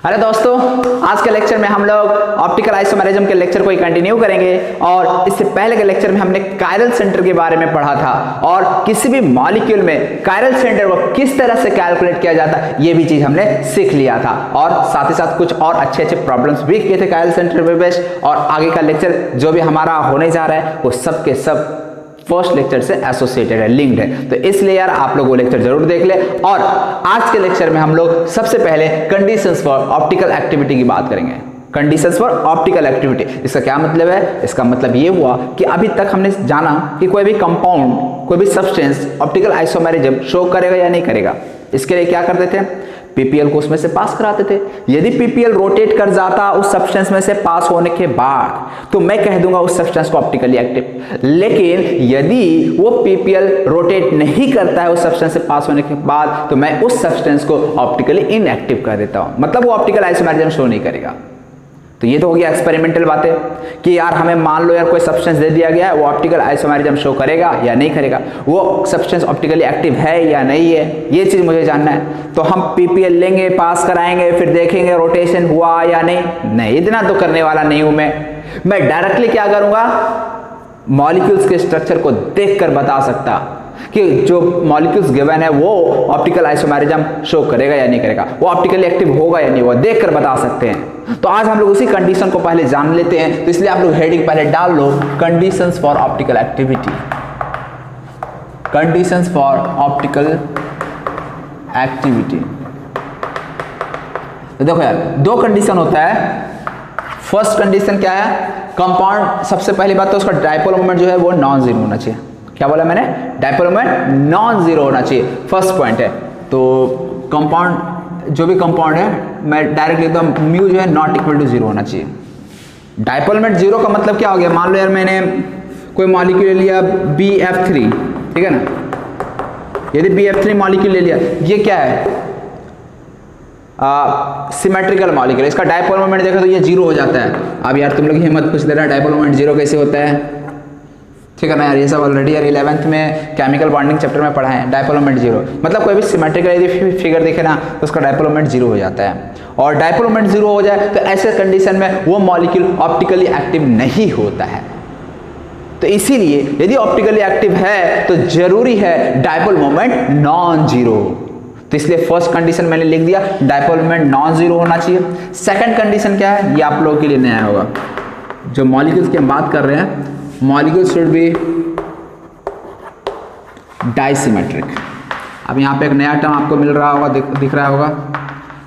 अरे दोस्तों, आज के लेक्चर में हम लोग ऑप्टिकल आइसोमेरिज्म के लेक्चर को ही कंटिन्यू करेंगे। और इससे पहले के लेक्चर में हमने कायरल सेंटर के बारे में पढ़ा था और किसी भी मॉलिक्यूल में कायरल सेंटर को किस तरह से कैलकुलेट किया जाता है ये भी चीज हमने सीख लिया था। और साथ ही साथ कुछ और अच्छे अच्छे प्रॉब्लम्स भी किए थे कायरल सेंटर पे बेस्ड। और आगे का लेक्चर जो भी हमारा होने जा रहा है वो सब के सब फर्स्ट लेक्चर से एसोसिएटेड है, लिंक्ड है। तो इसलिए यार आप लोग वो लेक्चर जरूर देख ले। और आज के लेक्चर में हम लोग सबसे पहले कंडीशंस फॉर ऑप्टिकल एक्टिविटी की बात करेंगे। कंडीशंस फॉर ऑप्टिकल एक्टिविटी, इसका क्या मतलब है? इसका मतलब ये हुआ कि अभी तक हमने जाना कि कोई भी कंपाउंड, कोई भी सब्सटेंस ऑप्टिकल आइसोमेरिज्म शो करेगा या नहीं करेगा। इसके लिए क्या करते थे? पीपीएल को उसमें से पास कराते थे। यदि पीपीएल रोटेट कर जाता उस सब्सटेंस में से पास होने के बाद तो मैं कह दूंगा उस सब्सटेंस को ऑप्टिकली एक्टिव। लेकिन यदि वो पीपीएल रोटेट नहीं करता है उस सब्सटेंस से पास होने के बाद तो मैं उस सब्सटेंस को ऑप्टिकली इनएक्टिव कर देता हूं, मतलब वो ऑप्टिकल आइसोमेरिज्म शो नहीं करेगा। तो ये तो हो गया एक्सपेरिमेंटल बातें कि यार हमें मान लो यार कोई सब्सटेंस दे दिया गया है, वो ऑप्टिकल आइसोमेरिज्म शो करेगा या नहीं करेगा, वो सब्सटेंस ऑप्टिकली एक्टिव है या नहीं है, ये चीज मुझे जानना है। तो हम पीपीएल लेंगे, पास कराएंगे, फिर देखेंगे रोटेशन हुआ या नहीं, इतना तो करने वाला नहीं हूं मैं डायरेक्टली क्या करूंगा, मॉलिक्यूल्स के स्ट्रक्चर को देखकर बता सकता कि जो मॉलिक्यूल्स गिवन है वो ऑप्टिकल आइसोमेरिज्म शो करेगा या नहीं करेगा, वो ऑप्टिकली एक्टिव होगा या नहीं, वो देखकर बता सकते हैं। तो आज हम लोग उसी कंडीशन को पहले जान लेते हैं। तो इसलिए आप लोग हेडिंग पहले डाल लो, conditions for optical activity. Conditions for optical activity. तो देखो यार, दो कंडीशन होता है। फर्स्ट कंडीशन क्या है? कंपाउंड, सबसे पहली बात तो उसका डायपोल मोमेंट जो है वो नॉन जीरो होना चाहिए। क्या बोला मैंने? डायपोल मोमेंट नॉन जीरो होना चाहिए, फर्स्ट पॉइंट है। तो कंपाउंड, जो भी कंपाउंड है मैं डायरेक्ट लिखता हूं, म्यू जो है नॉट इक्वल टू जीरो होना चाहिए। डायपोल मोमेंट जीरो का मतलब क्या हो गया? मान लो यार मैंने कोई मॉलिक्यूल ले लिया BF3, ठीक है ना। यदि BF3 मॉलिक्यूल ले लिया, ये क्या है? सिमेट्रिकल मॉलिक्यूल, इसका डायपोल मोमेंट देखो तो ये जीरो हो जाता है। अब यार तुम लोग हिम्मत पूछ दे रहा है डायपोल मोमेंट जीरो कैसे होता है, ठीक है ना यार। ये सब ऑलरेडी यार 11th में केमिकल बॉन्डिंग चैप्टर में पढ़ा है। डायपोल मोमेंट जीरो मतलब कोई भी सिमेट्रिकल यदि फिगर दिखे ना तो उसका डायपोल मोमेंट जीरो हो जाता है। और डायपोल मोमेंट जीरो हो जाए तो ऐसे कंडीशन में वो मॉलिक्यूल ऑप्टिकली एक्टिव नहीं होता है। तो इसीलिए यदि ऑप्टिकली एक्टिव है तो जरूरी है डायपोल मोमेंट नॉन जीरो। तो इसलिए फर्स्ट कंडीशन मैंने लिख दिया, डायपोल मोमेंट नॉन जीरो होना चाहिए। सेकंड कंडीशन क्या है? ये आप लोगों के लिए नया होगा। जो मॉलिक्यूल्स की हम बात कर रहे हैं, मॉलिक्यूल शुड बी डाइसिमेट्रिक। अब यहाँ पे एक नया टर्म आपको मिल रहा होगा, दिख रहा होगा,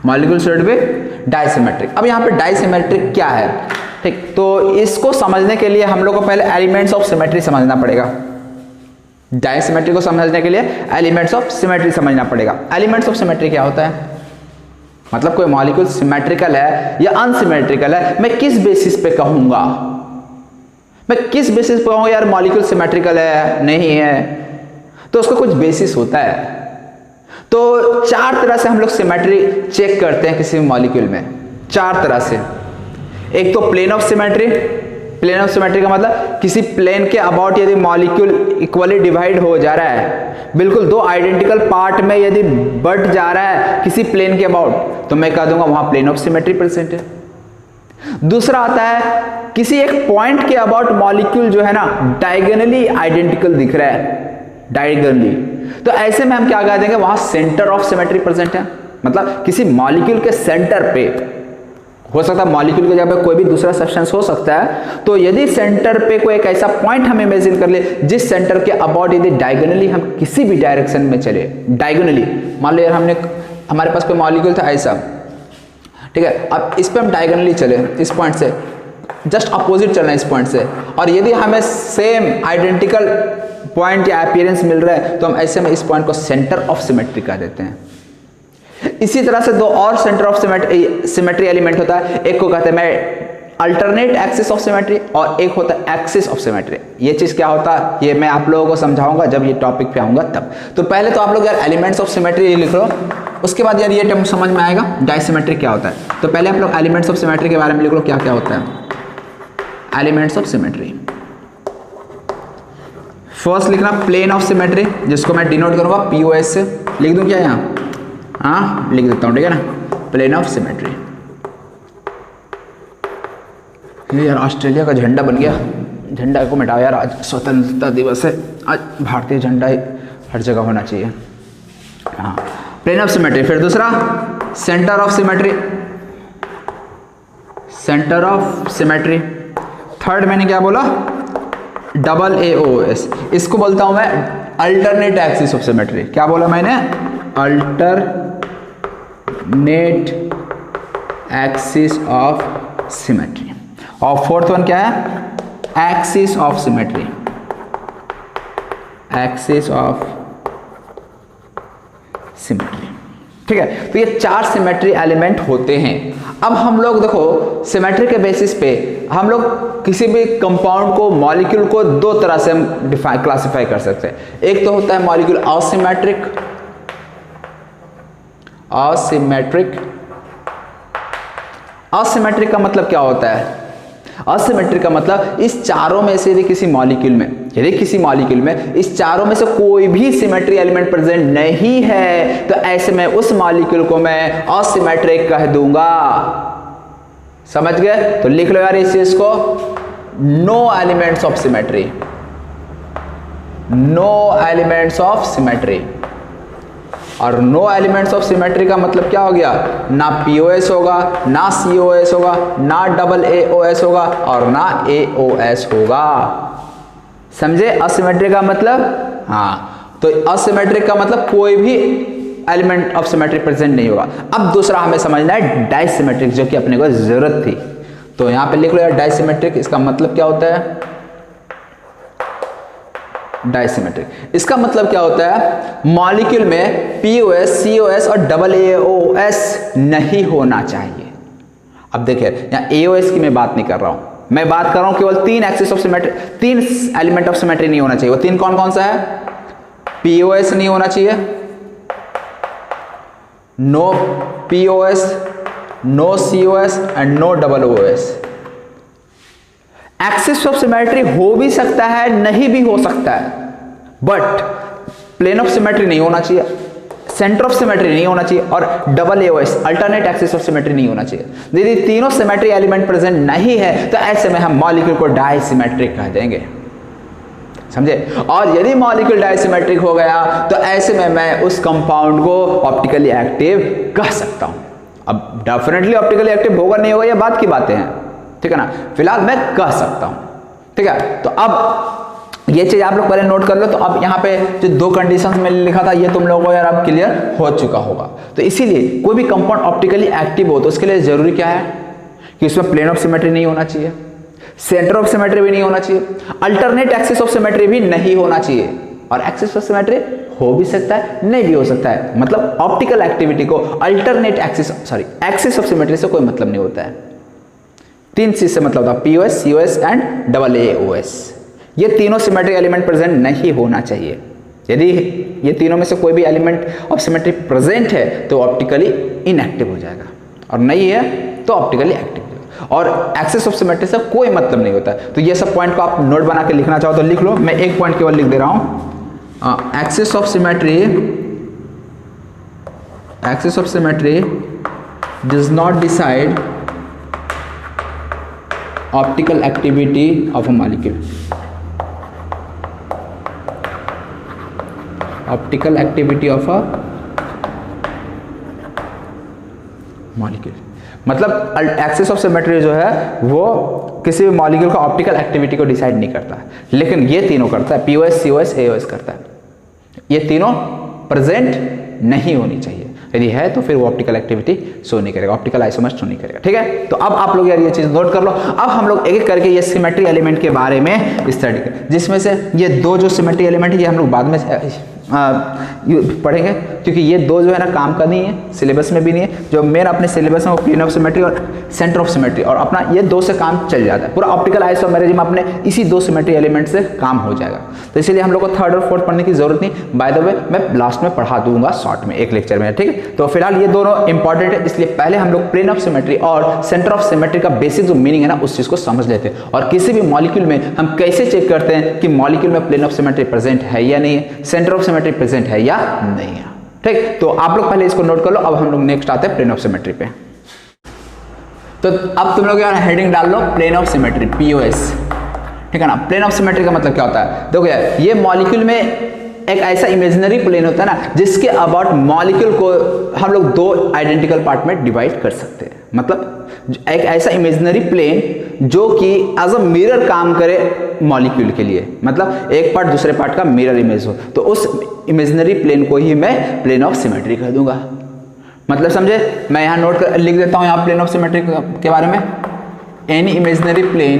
मॉलिक्यूल शुड बी डाइसिमेट्रिक। अब यहाँ पे डाइसिमेट्रिक क्या है? ठीक, तो इसको समझने के लिए हम लोग को पहले एलिमेंट्स ऑफ सिमेट्री समझना पड़ेगा। डाइसिमेट्री को समझने के लिए एलिमेंट्स ऑफ सिमेट्री समझना पड़ेगा। एलिमेंट्स ऑफ सिमेट्री क्या होता है? मतलब कोई मॉलिक्यूल सिमेट्रिकल है या अनसिमेट्रिकल है, मैं किस बेसिस पे कहूंगा, मैं किस बेसिस पे कहूंगा यार मॉलिक्यूल सिमेट्रिकल है नहीं है, तो उसका कुछ बेसिस होता है। तो चार तरह से हम लोग सिमेट्री चेक करते हैं किसी भी मॉलिक्यूल में, चार तरह से। एक तो plane of symmetry. Plane of symmetry का मतलब किसी प्लेन के अबाउट यदि मॉलिक्यूल इक्वली डिवाइड हो जा रहा है, बिल्कुल दो आइडेंटिकल पार्ट में यदि बढ़ जा रहा है किसी प्लेन के अबाउट, तो मैं कह दूंगा वहां प्लेन ऑफ सिमेट्री प्रेजेंट है। दूसरा आता है किसी एक पॉइंट के अबाउट मॉलिक्यूल जो है ना डायगोनली आइडेंटिकल दिख रहा है, डायगोनली, तो ऐसे में हम क्या कह देंगे, वहां सेंटर ऑफ सिमेट्री प्रेजेंट है। मतलब किसी मॉलिक्यूल के सेंटर पे हो सकता है, मॉलिक्यूल की जगह पे कोई भी दूसरा सब्सटेंस हो सकता है, तो यदि सेंटर पे कोई एक ऐसा पॉइंट हम इमेजिन कर ले जिस सेंटर के अबाउट यदि डायगोनली हम किसी भी डायरेक्शन में चले, डायगोनली मान लो यार हमारे पास कोई मॉलिक्यूल था ऐसा, ठीक है, अब इस पे हम डायगोनली चले, इस पॉइंट से जस्ट अपोजिट चलना है इस पॉइंट से, और यदि हमें सेम आइडेंटिकल पॉइंट या अपीयरेंस मिल रहा है तो हम ऐसे में इस पॉइंट को सेंटर ऑफ सिमेट्री कह देते हैं। इसी तरह से दो और सेंटर ऑफ सिमेट्री एलिमेंट होता है, एक को कहते हैं मैं अल्टरनेट एक्सिस ऑफ सिमेट्री और एक होता है एक्सिस ऑफ सिमेट्री। ये चीज क्या होता है ये मैं आप लोगों को समझाऊंगा जब ये टॉपिक पे आऊंगा तब। तो पहले तो आप लोग यार एलिमेंट्स ऑफ सिमेट्री लिख लो, उसके बाद यार ये टर्म समझ में आएगा डाइसिमेट्री क्या होता है। तो पहले आप लोग एलिमेंट्स ऑफ सिमेट्री के बारे में लिख लो, क्या क्या होता है एलिमेंट्स ऑफ सिमेट्री। फर्स्ट लिखना प्लेन ऑफ सिमेट्री, जिसको मैं डिनोट करूंगा POS से। लिख दूं क्या यहाँ? हाँ लिख देता हूँ, ठीक है ना, प्लेन ऑफ सिमेट्री। यार ऑस्ट्रेलिया का झंडा बन गया। झंडा को मिटाओ यार, आज स्वतंत्रता दिवस है, आज भारतीय झंडा हर जगह होना चाहिए। हाँ, प्लेन ऑफ सिमेट्री। फिर दूसरा centre of symmetry, centre of symmetry. Third मैंने क्या बोला, AAOS। इसको बोलता हूं मैं अल्टरनेट एक्सिस ऑफ सिमेट्री। क्या बोला मैंने, अल्टरनेट एक्सिस ऑफ सिमेट्री। और फोर्थ वन क्या है, axis of symmetry, axis of symmetry. ठीक है, तो ये 4 सिमेट्री एलिमेंट होते हैं। अब हम लोग देखो सिमेट्री के बेसिस पे हम लोग किसी भी कंपाउंड को, मॉलिक्यूल को 2 तरह से हम क्लासिफाई कर सकते हैं। एक तो होता है मॉलिक्यूल असिमेट्रिक, असिमेट्रिक। असिमेट्रिक का मतलब क्या होता है, असिमेट्रिक का मतलब इस चारों में से यदि किसी मॉलिक्यूल में इस चारों में से कोई भी सिमेट्री एलिमेंट प्रेजेंट नहीं है तो ऐसे में उस मॉलिक्यूल को मैं असिमेट्रिक कह दूंगा। समझ गए? तो लिख लो यार इस चीज को, no elements of symmetry, no elements of symmetry. और नो एलिमेंट्स ऑफ सिमेट्री का मतलब क्या हो गया, ना POS होगा, ना COS होगा, ना AAOS होगा और ना AOS होगा। समझे असिमेट्रिक का मतलब? हाँ, तो असिमेट्रिक का मतलब कोई भी एलिमेंट ऑफ सिमेट्री प्रेजेंट नहीं होगा। अब दूसरा हमें समझना है डाइसिमेट्रिक, जो कि अपने को जरूरत थी। तो यहां पे लिख लो यार डाइसिमेट्रिक, इसका मतलब क्या होता है, डाइसिमेट्रिक। इसका मतलब क्या होता है, मॉलिक्यूल में POS, COS और AAOS नहीं होना चाहिए। अब देखिए यहाँ AOS की मैं बात नहीं कर रहा हूं, मैं बात कर रहा हूं केवल 3 axis of symmetry, 3 element of symmetry नहीं होना चाहिए। वो 3 कौन कौन सा है, POS नहीं होना चाहिए, no POS, no COS and no AAOS। Axis of symmetry हो भी सकता है, नहीं भी हो सकता है, बट प्लेन ऑफ सिमेट्री नहीं होना चाहिए, सेंटर ऑफ सिमेट्री नहीं होना चाहिए और AAOS alternate axis of symmetry नहीं होना चाहिए। यदि तीनों सिमेट्री एलिमेंट प्रेजेंट नहीं है तो ऐसे में हम मॉलिक्यूल को डाइसिमेट्रिक कह देंगे। समझे? और यदि मॉलिक्यूल डाइसिमेट्रिक हो गया तो ऐसे में मैं उस कंपाउंड को ऑप्टिकली एक्टिव कह सकता हूं। अब डेफिनेटली ऑप्टिकली एक्टिव होगा नहीं होगा ये बात की बातें हैं, ठीक है ना, फिलहाल मैं कह सकता हूं। ठीक है, तो अब ये चीज आप लोग पहले नोट कर लो। तो अब यहाँ पे जो 2 कंडीशंस में लिखा था ये तुम लोगों को यार अब क्लियर हो चुका होगा। तो इसीलिए कोई भी कंपाउंड ऑप्टिकली एक्टिव हो तो उसके लिए जरूरी क्या है कि उसमें प्लेन ऑफ सिमेट्री नहीं होना चाहिए, सेंटर ऑफ सिमेट्री भी नहीं होना चाहिए, अल्टरनेट एक्सिस ऑफ सिमेट्री भी नहीं होना चाहिए, और एक्सिस ऑफ सिमेट्री हो भी सकता है, नहीं भी हो सकता है। मतलब ऑप्टिकल एक्टिविटी को अल्टरनेट एक्सिस ऑफ सिमेट्री से कोई मतलब नहीं होता है। 3 चीज से मतलब होता है, POS, COS एंड AAOS। ये तीनों सिमेट्री एलिमेंट प्रेजेंट नहीं होना चाहिए। यदि ये तीनों में से कोई भी एलिमेंट ऑफ सिमेट्री प्रेजेंट है तो ऑप्टिकली इनएक्टिव हो जाएगा, और नहीं है तो ऑप्टिकली एक्टिव हो जाएगा। और एक्सिस ऑफ सिमेट्री से कोई मतलब नहीं होता। तो ये सब पॉइंट को आप नोट बना के लिखना चाहो तो लिख लो, मैं एक पॉइंट केवल लिख दे रहा हूं। Axis of symmetry does not decide optical activity of a molecule. Optical activity of a molecule मतलब एक्सिस ऑफ सिमेट्री जो है वो किसी भी मॉलिक्यूल का ऑप्टिकल एक्टिविटी को डिसाइड नहीं करता, लेकिन ये तीनों करता है, POS, COS, AOS करता है। ये तीनों प्रेजेंट नहीं होनी चाहिए, यदि है तो फिर वो ऑप्टिकल एक्टिविटी शो नहीं करेगा, ऑप्टिकल आइसोमर शो नहीं करेगा। ठीक है, तो अब आप लोग यार ये चीज नोट कर लो। अब हम लोग एक एक करके ये सिमेट्री एलिमेंट के बारे में स्टडी करें, जिसमें से ये 2 जो सिमेट्री एलिमेंट है ये हम लोग बाद में पढ़ेंगे, क्योंकि ये 2 जो है ना काम का नहीं है, सिलेबस में भी नहीं है। जो मेन अपने सिलेबस में वो प्लेन ऑफ सिमेट्री और सेंटर ऑफ सिमेट्री, और अपना ये 2 से काम चल जाता है। पूरा ऑप्टिकल आइसोमेरिज्म अपने इसी 2 सिमेट्री एलिमेंट से काम हो जाएगा। तो इसलिए हम लोग को 3rd और 4th पढ़ने की जरूरत नहीं। बाय द वे मैं लास्ट में पढ़ा दूंगा शॉर्ट में एक लेक्चर में। ठीक है, तो फिलहाल ये दोनों इंपॉर्टेंट है, इसलिए पहले हम लोग प्लेन ऑफ सिमेट्री और सेंटर ऑफ सिमेट्री का बेसिक जो मीनिंग है ना उस चीज को समझ लेते हैं, और किसी भी मॉलिक्यूल में हम कैसे चेक करते हैं कि मॉलिक्यूल में प्लेन ऑफ सिमेट्री प्रेजेंट है या नहीं है, सेंटर ऑफ सिमेट्री प्रेजेंट है या नहीं है। ठीक, तो आप लोग पहले इसको नोट कर लो। अब हम लोग नेक्स्ट आते हैं प्लेन ऑफ सिमेट्री पे। तो अब तुम लोग यार हेडिंग डाल लो प्लेन ऑफ सिमेट्री, POS, ठीक है ना। प्लेन ऑफ सिमेट्री का मतलब क्या होता है, देखो यार ये मॉलिक्यूल में एक ऐसा इमेजिनरी प्लेन होता है ना जिसके अबाउट मॉलिक्यूल को हम लोग दो आइडेंटिकल पार्ट में डिवाइड कर सकते हैं। मतलब एक ऐसा इमेजिनरी प्लेन जो कि एज अ मिरर काम करे मॉलिक्यूल के लिए, मतलब एक पार्ट दूसरे पार्ट का मिरर इमेज हो, तो उस इमेजिनरी प्लेन को ही मैं प्लेन ऑफ सिमेट्री कर दूंगा। मतलब समझे, मैं यहाँ नोट कर लिख देता हूँ यहाँ प्लेन ऑफ सिमेट्री के बारे में। एनी इमेजिनरी प्लेन,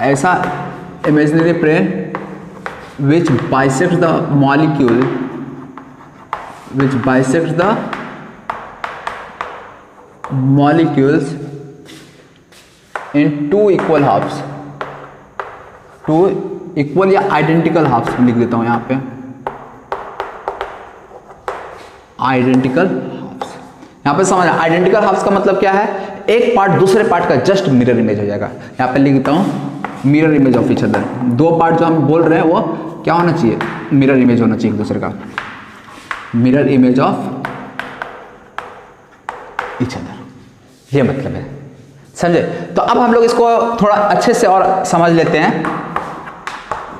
ऐसा imaginary plane which bisects the molecule, which bisects the molecules in two equal halves, two equal या identical halves लिख देता हूं यहाँ पे, identical halves। यहाँ पे समझ, आइडेंटिकल हाफ्स का मतलब क्या है, एक पार्ट दूसरे पार्ट का जस्ट मिरर इमेज हो जाएगा। यहाँ पे लिख देता हूँ mirror image of each other. दो पार्ट जो हम बोल रहे हैं वो क्या होना चाहिए, मिरर इमेज होना चाहिए एक दूसरे का, mirror image of each other, ये मतलब है, समझे। तो अब हम लोग इसको थोड़ा अच्छे से और समझ लेते हैं,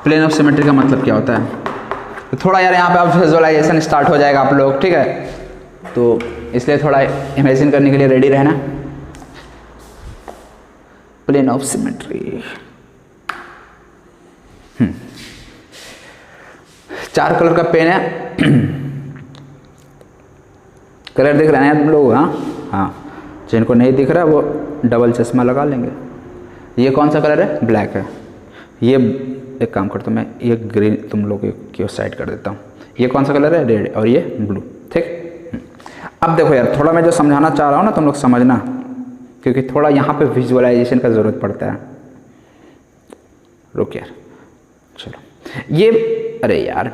प्लेन ऑफ सिमेट्री का मतलब क्या होता है। तो थोड़ा यार यहाँ पे अब विजुअलाइजेशन स्टार्ट हो जाएगा आप लोग, ठीक है, तो इसलिए थोड़ा इमेजिन करने के लिए रेडी रहना। प्लेन ऑफ सिमेट्री, चार कलर का पेन है, कलर दिख रहे हैं तुम लोग, हाँ, जिनको नहीं दिख रहा वो डबल चश्मा लगा लेंगे। ये कौन सा कलर है, ब्लैक है। ये एक काम करता हूँ मैं, ये ग्रीन तुम लोग की साइड कर देता हूँ। ये कौन सा कलर है, रेड, और ये ब्लू, ठीक। अब देखो यार थोड़ा मैं जो समझाना चाह रहा हूँ ना तुम लोग समझना, क्योंकि थोड़ा यहाँ पे विजुअलाइजेशन का ज़रूरत पड़ता है। रुक यार, चलो ये, अरे यार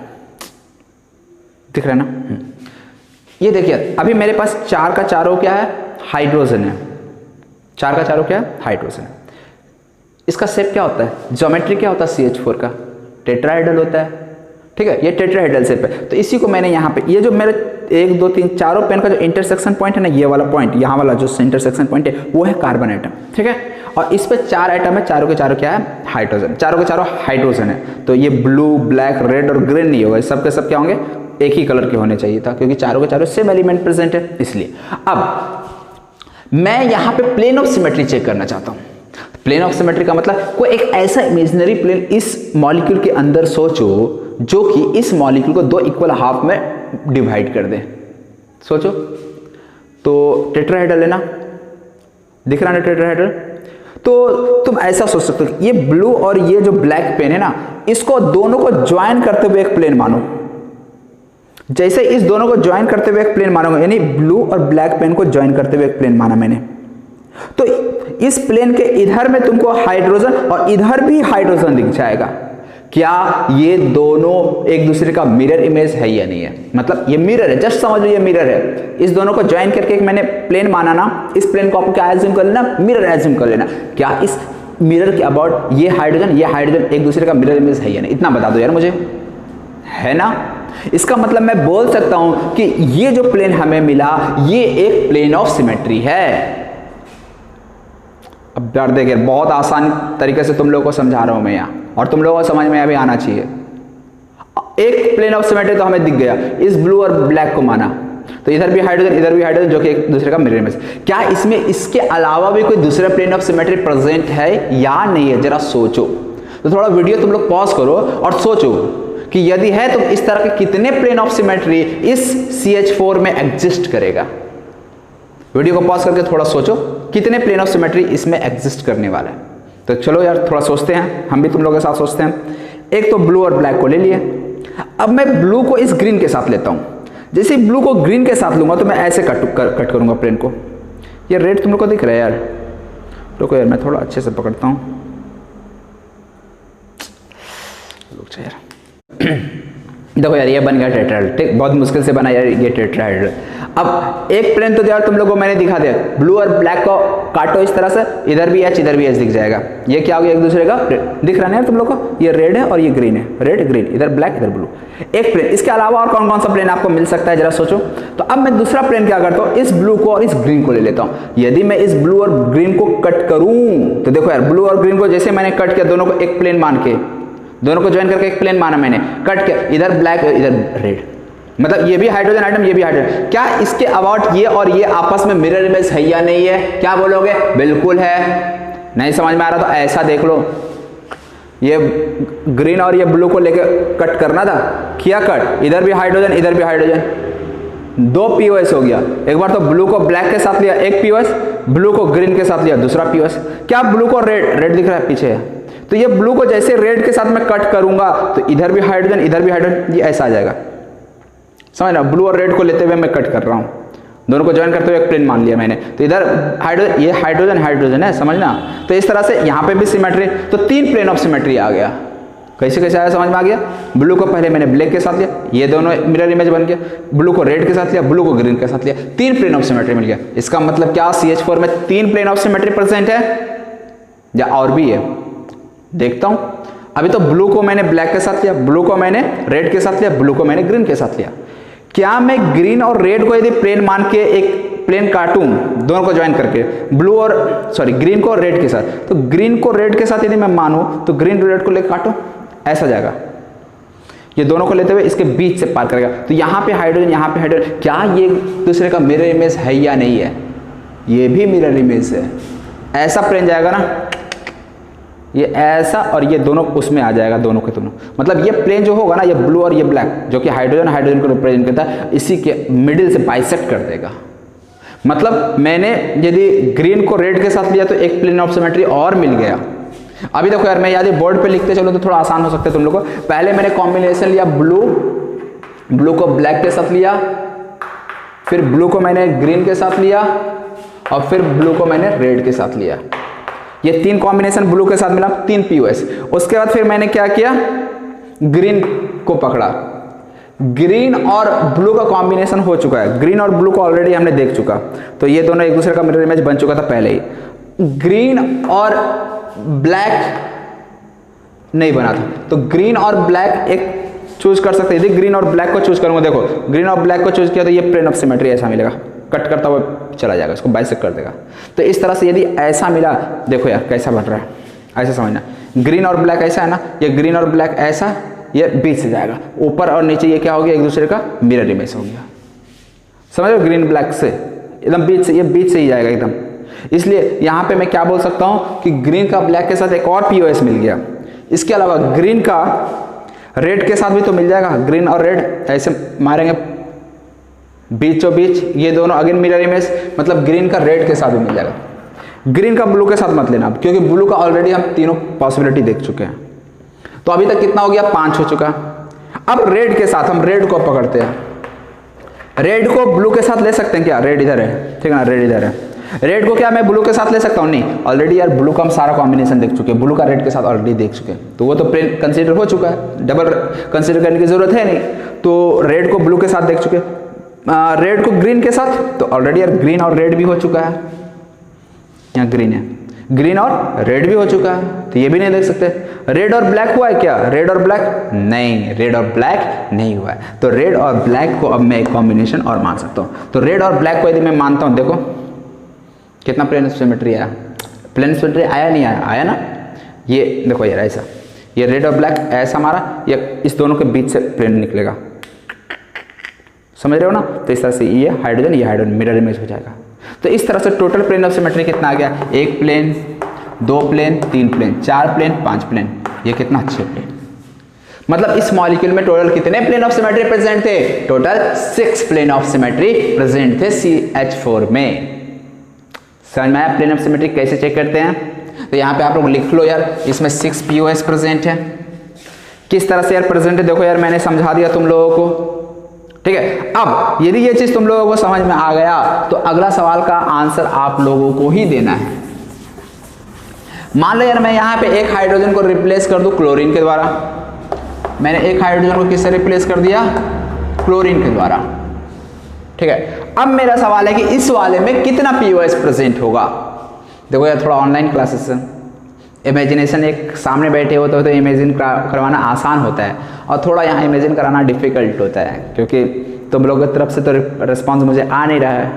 दिख रहा है ना, ये देखिए अभी मेरे पास चार का चारों क्या है, हाइड्रोजन है। चार का चारों क्या है, हाइड्रोजन है। इसका शेप क्या होता है, ज्योमेट्री क्या होता है, CH4 का टेट्राहेड्रल होता है, ठीक है, ये टेट्राहेड्रल शेप है। तो इसी को मैंने यहाँ पे, ये जो मेरे 1 2 3 चारों पेन का जो इंटरसेक्शन पॉइंट है ना, ये वाला पॉइंट, यहाँ वाला जो इंटरसेक्शन पॉइंट है वो है कार्बन आइटम, ठीक है। और इस पे 4 आइटम है, चारों के चारों क्या है, हाइड्रोजन, चारों के चारों हाइड्रोजन है। तो ये ब्लू, ब्लैक, रेड और ग्रीन नहीं होगा, सब के सब क्या होंगे, एक ही कलर के होने चाहिए था, क्योंकि चारों के चारों सेम एलिमेंट प्रेजेंट है इसलिए। अब मैं यहाँ पे प्लेन ऑफ सिमेट्री चेक करना चाहता हूँ। प्लेन ऑफ सिमेट्री का मतलब कोई एक ऐसा इमेजिनरी प्लेन इस मॉलिक्यूल के अंदर सोचो जो कि इस मॉलिक्यूल को दो इक्वल हाफ में डिवाइड कर दे। सोचो, तो टेट्राहेड्रल है ना, दिख रहा है ना टेट्राहेड्रल। तो तुम ऐसा सोच सकते हो, ये ब्लू और ये जो ब्लैक पेन है ना, इसको दोनों को ज्वाइन करते हुए एक प्लेन मानो। जैसे इस दोनों को ज्वाइन करते हुए एक प्लेन मानोगे, यानी ब्लू और ब्लैक पेन को ज्वाइन करते हुए एक प्लेन माना मैंने, तो इस प्लेन के इधर में तुमको हाइड्रोजन और इधर भी हाइड्रोजन दिख जाएगा। क्या ये दोनों एक दूसरे का मिरर इमेज है या नहीं है, मतलब ये मिरर है, जस्ट समझ लो ये मिरर है। इस दोनों को ज्वाइन करके एक मैंने प्लेन माना ना, इस प्लेन को आपको क्या एज्यूम कर लेना, मिरर एज्यूम कर लेना। क्या इस मिरर के अबाउट ये हाइड्रोजन एक दूसरे का मिरर इमेज है या नहीं, इतना बता दो यार मुझे, है ना। इसका मतलब मैं बोल सकता हूं कि ये जो प्लेन हमें मिला ये एक प्लेन ऑफ सिमेट्री है। अब यार देखिए बहुत आसान तरीके से तुम लोगों को समझा रहा हूं मैं यहाँ, और तुम लोगों को समझ में अभी आना चाहिए। एक प्लेन ऑफ सिमेट्री तो हमें दिख गया, इस ब्लू और ब्लैक को माना, तो इधर भी हाइड्रोजन इधर भी हाइड्रोजन जो कि एक दूसरे का मिरर इमेज। क्या इसमें इसके अलावा भी कोई दूसरा प्लेन ऑफ सिमेट्री प्रेजेंट है या नहीं है, जरा सोचो। तो थोड़ा वीडियो तुम लोग पॉज करो और सोचो कि यदि है तो इस तरह के कितने प्लेन ऑफ सिमेट्री इस CH4 में एग्जिस्ट करेगा। वीडियो को पॉज करके थोड़ा सोचो कितने प्लेन ऑफ सिमेट्री इसमें एग्जिस्ट करने वाला है। तो चलो यार थोड़ा सोचते हैं, हम भी तुम लोगों के साथ सोचते हैं। एक तो ब्लू और ब्लैक को ले लिए, अब मैं ब्लू को इस ग्रीन के साथ लेता हूं। जैसे ब्लू को ग्रीन के साथ लूंगा तो मैं ऐसे कट करूंगा प्लेन को। ये रेड तुम लोग को दिख रहा है यार, रुको यार मैं थोड़ा अच्छे से पकड़ता हूं, रुक जा यार। देखो यार ये बन गया टेट्राहेड्रल, ठीक, बहुत मुश्किल से बना यार ये टेट्राहेड्रल। अब एक प्लेन तो यार तुम लोगों को मैंने दिखा दिया, ब्लू और ब्लैक को काटो इस तरह से, इधर भी एच इधर भी एच दिख जाएगा। ये क्या हो गया एक दूसरे का दिख रहा है यार तुम लोग को, ये रेड है और ये ग्रीन है, रेड ग्रीन, इधर ब्लैक इधर ब्लू, एक प्लेन। इसके अलावा और कौन कौन सा प्लेन आपको मिल सकता है जरा सोचो। तो अब मैं दूसरा प्लेन क्या करता हूँ, इस ब्लू को और इस ग्रीन को ले लेता हूँ। यदि मैं इस ब्लू और ग्रीन को कट करूँ तो देखो यार ब्लू और ग्रीन को जैसे मैंने कट किया, दोनों को एक प्लेन मान के, दोनों को ज्वाइन करके एक प्लेन माना मैंने, कट के इधर ब्लैक इधर रेड, मतलब ये भी हाइड्रोजन आइटम ये भी हाइड्रोजन। क्या इसके अबाउट ये और ये आपस में मिरर इमेज है या नहीं है? क्या बोलोगे? बिल्कुल है। नहीं समझ में आ रहा तो ऐसा देख लो, ये ग्रीन और ये ब्लू को लेके कट करना था, किया कट, इधर भी हाइड्रोजन इधर भी हाइड्रोजन, दो पीओएस हो गया। एक बार तो ब्लू को ब्लैक के साथ लिया एक पीओएस, ब्लू को ग्रीन के साथ लिया दूसरा पीओएस। क्या ब्लू को रेड दिख रहा है पीछे है, तो ये ब्लू को जैसे रेड के साथ मैं कट करूंगा तो इधर भी हाइड्रोजन इधर भी हाइड्रोजन, ये ऐसा आ जाएगा। समझ रहा, ब्लू और रेड को लेते हुए मैं कट कर रहा हूं, दोनों को ज्वाइन करते हुए एक प्लेन मान लिया मैंने, तो इधर हाइड्रोजन, ये हाइड्रोजन है, समझना। तो इस तरह से यहां पे भी सिमेट्री, तो 3 प्लेन ऑफ सिमेट्री आ गया। कैसे कैसे आया समझ में आ गया? ब्लू को पहले मैंने ब्लैक के साथ लिया, ये दोनों मिरर इमेज बन गया, ब्लू को रेड के साथ लिया, ब्लू को ग्रीन के साथ लिया, 3 प्लेन ऑफ सिमेट्री मिल गया। इसका मतलब क्या CH4 में 3 प्लेन ऑफ सिमेट्री प्रेजेंट है या और भी है? देखता हूं। अभी तो ब्लू को मैंने ब्लैक के साथ लिया, ब्लू को मैंने रेड के साथ लिया, ब्लू को मैंने ग्रीन के साथ लिया। क्या मैं ग्रीन और रेड को यदि प्लेन मान के एक प्लेन काटूं दोनों को ज्वाइन करके, ब्लू और ग्रीन को रेड के साथ, तो ग्रीन को रेड के साथ यदि मैं मानूं तो ग्रीन रेड को लेकर काटो, ऐसा जाएगा। ये दोनों को लेते हुए इसके बीच से पार करेगा, तो यहाँ पे हाइड्रोजन यहाँ पे हाइड्रोजन, क्या ये दूसरे का मिरर इमेज है या नहीं है? ये भी मिरर इमेज है। ऐसा प्लेन जाएगा ना, ये ऐसा और ये दोनों उसमें आ जाएगा, दोनों के दोनों। मतलब ये प्लेन जो होगा ना, ये ब्लू और ये ब्लैक, जो कि हाइड्रोजन को रिप्रेजेंट करता है, इसी के मिडिल से बाइसेक्ट कर देगा। मतलब मैंने यदि ग्रीन को रेड के साथ लिया तो एक प्लेन ऑफ सिमेट्री और मिल गया। अभी देखो यार, मैं यदि बोर्ड पे लिखते चलो तो थोड़ा आसान हो सकता है तुम लोग को। पहले मैंने कॉम्बिनेशन लिया, ब्लू को ब्लैक के साथ लिया, फिर ब्लू को मैंने ग्रीन के साथ लिया, और फिर ब्लू को मैंने रेड के साथ लिया। ये 3 कॉम्बिनेशन ब्लू के साथ मिला, 3 पीओएस। उसके बाद फिर मैंने क्या किया, ग्रीन को पकड़ा। ग्रीन और ब्लू का कॉम्बिनेशन हो चुका है, ग्रीन और ब्लू को ऑलरेडी हमने देख चुका, तो ये दोनों एक दूसरे का मिरर इमेज बन चुका था पहले ही। ग्रीन और ब्लैक नहीं बना था, तो ग्रीन और ब्लैक एक चूज कर सकते हैं। यदि ग्रीन और ब्लैक को चूज करूंगा, देखो ग्रीन और ब्लैक को चूज किया तो ये प्लेन ऑफ सिमेट्री ऐसा मिलेगा, कट करता हुआ चला जाएगा, इसको बाइसेक्ट कर देगा। तो इस तरह से यदि ऐसा मिला, देखो यार कैसा बन रहा है, ऐसा समझना। ग्रीन और ब्लैक ऐसा है ना, ये ग्रीन और ब्लैक ऐसा, ये बीच से जाएगा, ऊपर और नीचे ये क्या हो गया, एक दूसरे का मिरर इमेज हो गया। समझ लो, ग्रीन ब्लैक से एकदम बीच से, ये बीच से ही जाएगा एकदम। इसलिए यहाँ पे मैं क्या बोल सकता हूँ कि ग्रीन का ब्लैक के साथ एक और पीओएस मिल गया। इसके अलावा ग्रीन का रेड के साथ भी तो मिल जाएगा, ग्रीन और रेड ऐसे मारेंगे बीचों बीच, ये दोनों अगेन मिरर इमेज, मतलब ग्रीन का रेड के साथ भी मिल जाएगा। ग्रीन का ब्लू के साथ मत लेना, क्योंकि ब्लू का ऑलरेडी हम तीनों पॉसिबिलिटी देख चुके हैं। तो अभी तक कितना हो गया, 5 हो चुका। अब रेड के साथ हम रेड को पकड़ते हैं। रेड को ब्लू के साथ ले सकते हैं क्या? रेड इधर है, ठीक है ना, रेड इधर है। रेड को क्या मैं ब्लू के साथ ले सकता हूँ? नहीं, ऑलरेडी यार ब्लू का हम सारा कॉम्बिनेशन देख चुके हैं, ब्लू का रेड के साथ ऑलरेडी देख चुके हैं, तो वो तो प्लेन कंसीडर हो चुका है, डबल कंसीडर करने की जरूरत है नहीं। तो रेड को ब्लू के साथ देख चुके, रेड को ग्रीन के साथ, तो ऑलरेडी यार ग्रीन और रेड भी हो चुका है, यहाँ ग्रीन है, ग्रीन और रेड भी हो चुका है, तो ये भी नहीं देख सकते। रेड और ब्लैक हुआ है क्या? रेड और ब्लैक नहीं, रेड और ब्लैक नहीं हुआ है। तो रेड और ब्लैक को अब मैं एक कॉम्बिनेशन और मान सकता हूँ। तो रेड और ब्लैक को यदि मैं मानता हूँ, देखो कितना प्लेन सिमेट्री आया, प्लेन सिमेट्री आया नहीं आया, आया ना। ये देखो यार ऐसा, ये रेड और ब्लैक ऐसा मारा, ये इस दोनों के बीच से प्लेन निकलेगा, समझ रहे हो ना। तो इस तरह से ये हाइड्रोजन मिरर इमेज हो जाएगा। तो इस तरह से टोटल प्लेन ऑफ सिमेट्री कितना आ गया? 1 plane, 2 plane, 3 plane, 4 plane, 5 plane, ये कितना 6 प्लेन। मतलब इस मॉलिक्यूल में टोटल कितने प्लेन ऑफ सिमेट्री प्रेजेंट थे? Total 6 plane of symmetry present थे CH4 में। समझ में आया प्लेन ऑफ सिमेट्री कैसे चेक करते हैं? तो यहाँ पे आप लोग लिख लो यार, इसमें 6 पीओएस प्रेजेंट है। किस तरह से यार प्रेजेंट है, देखो यार मैंने समझा दिया तुम लोगों को, ठीक है। अब यदि ये चीज तुम लोगों को समझ में आ गया तो अगला सवाल का आंसर आप लोगों को ही देना है। मान लो यार मैं यहाँ पे एक हाइड्रोजन को रिप्लेस कर दूं क्लोरीन के द्वारा, मैंने एक हाइड्रोजन को किससे रिप्लेस कर दिया, क्लोरीन के द्वारा। ठीक है, अब मेरा सवाल है कि इस वाले में कितना पीओएस प्रेजेंट होगा। देखो यार थोड़ा ऑनलाइन क्लासेस है, इमेजिनेशन एक सामने बैठे हो तो इमेजिन करवाना आसान होता है और थोड़ा यहाँ इमेजिन कराना डिफिकल्ट होता है, क्योंकि तुम लोगों की तरफ से तो रिस्पॉन्स मुझे आ नहीं रहा है,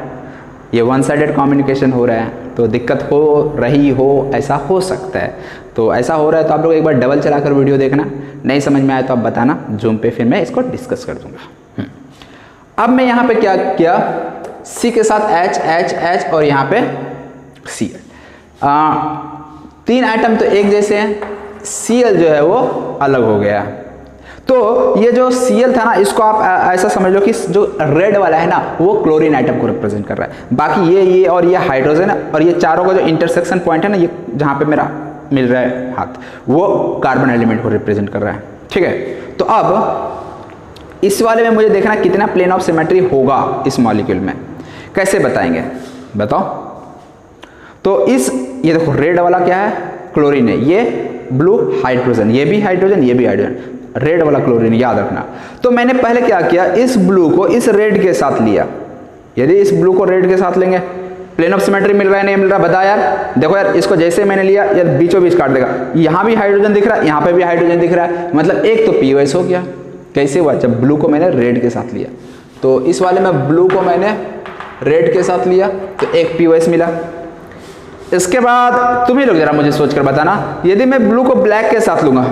ये वन साइडेड कम्युनिकेशन हो रहा है, तो दिक्कत हो रही हो ऐसा हो सकता है। तो ऐसा हो रहा है तो आप लोग एक बार डबल चलाकर वीडियो देखना, नहीं समझ में आए तो आप बताना जूम पे, फिर मैं इसको डिस्कस कर दूंगा। अब मैं यहाँ पे क्या किया, सी के साथ एच एच एच और यहाँ पे सी, तीन एटम तो एक जैसे हैं, Cl जो है वो अलग हो गया। तो ये जो Cl था ना, इसको आप ऐसा समझ लो कि जो रेड वाला है ना वो क्लोरीन आइटम को रिप्रेजेंट कर रहा है, बाकी ये और ये हाइड्रोजन है, और ये चारों का जो इंटरसेक्शन पॉइंट है ना, ये जहाँ पे मेरा मिल रहा है हाथ, वो कार्बन एलिमेंट को रिप्रेजेंट कर रहा है। ठीक है, तो अब इस वाले में मुझे देखना कितना प्लेन ऑफ सिमेट्री होगा इस मॉलिक्यूल में, कैसे बताएंगे बताओ। तो ये देखो रेड वाला क्या है, क्लोरीन है, ये ब्लू हाइड्रोजन, ये भी हाइड्रोजन, ये भी हाइड्रोजन, रेड वाला क्लोरीन, याद रखना। तो मैंने पहले क्या किया, इस ब्लू को इस रेड के साथ लिया। यदि इस ब्लू को रेड के साथ लेंगे, प्लेन ऑफ सिमेट्री मिल रहा है नहीं मिल रहा, बता यार। देखो यार इसको जैसे मैंने लिया यार बीचों बीच काट देगा, यहाँ भी हाइड्रोजन दिख रहा है, यहाँ पे भी हाइड्रोजन दिख रहा है, मतलब एक तो पीओएस हो गया। कैसे हुआ, जब ब्लू को मैंने रेड के साथ लिया। तो इस वाले में ब्लू को मैंने रेड के साथ लिया तो एक पीओएस मिला। इसके बाद तुम ही लोग जरा मुझे सोचकर बताना, यदि मैं ब्लू को ब्लैक के साथ लूंगा,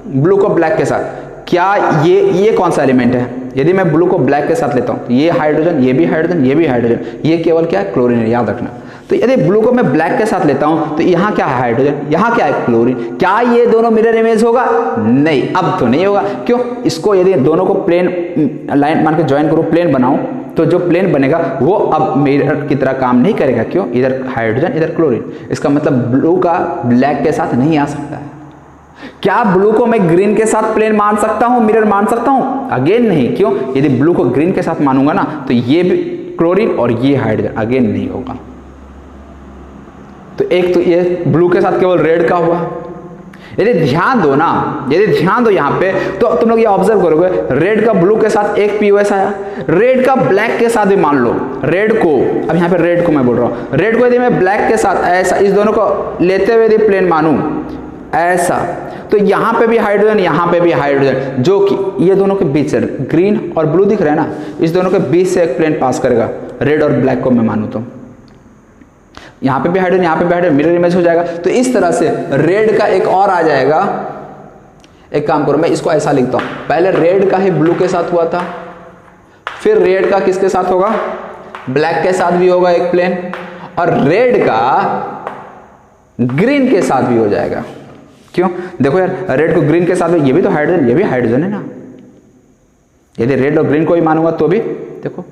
ब्लू को ब्लैक के साथ, क्या ये कौन सा एलिमेंट है। यदि मैं ब्लू को ब्लैक के साथ लेता हूं, ये हाइड्रोजन, ये भी हाइड्रोजन, ये भी हाइड्रोजन, ये केवल क्या है, क्लोरीन है, याद रखना। तो यदि ब्लू को मैं ब्लैक के साथ लेता हूं तो यहाँ क्या है, हाइड्रोजन, यहाँ क्या है, क्लोरीन। क्या ये दोनों मिरर इमेज होगा, नहीं, अब तो नहीं होगा। क्यों, इसको यदि दोनों को प्लेन लाइन मान के ज्वाइन करो, प्लेन बनाऊं, तो जो प्लेन बनेगा वो अब मिरर की तरह काम नहीं करेगा। क्यों, इधर हाइड्रोजन इधर क्लोरीन, इसका मतलब ब्लू का ब्लैक के साथ नहीं आ सकता है। क्या ब्लू को मैं ग्रीन के साथ प्लेन मान सकता हूं, मिरर मान सकता हूं, अगेन नहीं। क्यों, यदि ब्लू को ग्रीन के साथ मानूंगा ना तो ये भी क्लोरीन और ये हाइड्रोजन, अगेन नहीं होगा। तो एक तो ये ब्लू के साथ केवल रेड का हुआ। यदि ध्यान दो ना, यदि ध्यान दो यहाँ पे, तो तुम लोग ये ऑब्जर्व करोगे, रेड का ब्लू के साथ एक पीओएस आया, रेड का ब्लैक के साथ भी मान लो, रेड को, अब यहाँ पे रेड को मैं बोल रहा हूँ, रेड को यदि मैं ब्लैक के साथ ऐसा इस दोनों को लेते हुए यदि प्लेन मानूं ऐसा, तो यहाँ पे भी हाइड्रोजन, यहाँ पे भी हाइड्रोजन, जो कि ये दोनों के बीच से ग्रीन और ब्लू दिख रहे हैं ना, इस दोनों के बीच से एक प्लेन पास करेगा, रेड और ब्लैक को मैं मानूं तो यहाँ पे भी हाइड्रोजन, यहाँ पे भी हाइड्रोजन, मिरर इमेज हो जाएगा। तो इस तरह से रेड का एक और आ जाएगा। एक काम करो, मैं इसको ऐसा लिखता हूँ, पहले रेड का ही ब्लू के साथ हुआ था, फिर रेड का किसके साथ होगा, ब्लैक के साथ भी होगा एक प्लेन, और रेड का ग्रीन के साथ भी हो जाएगा। क्यों, देखो यार रेड को ग्रीन के साथ भी, ये भी तो हाइड्रोजन, ये भी हाइड्रोजन है ना। यदि रेड और ग्रीन को ही मानूंगा तो भी देखो,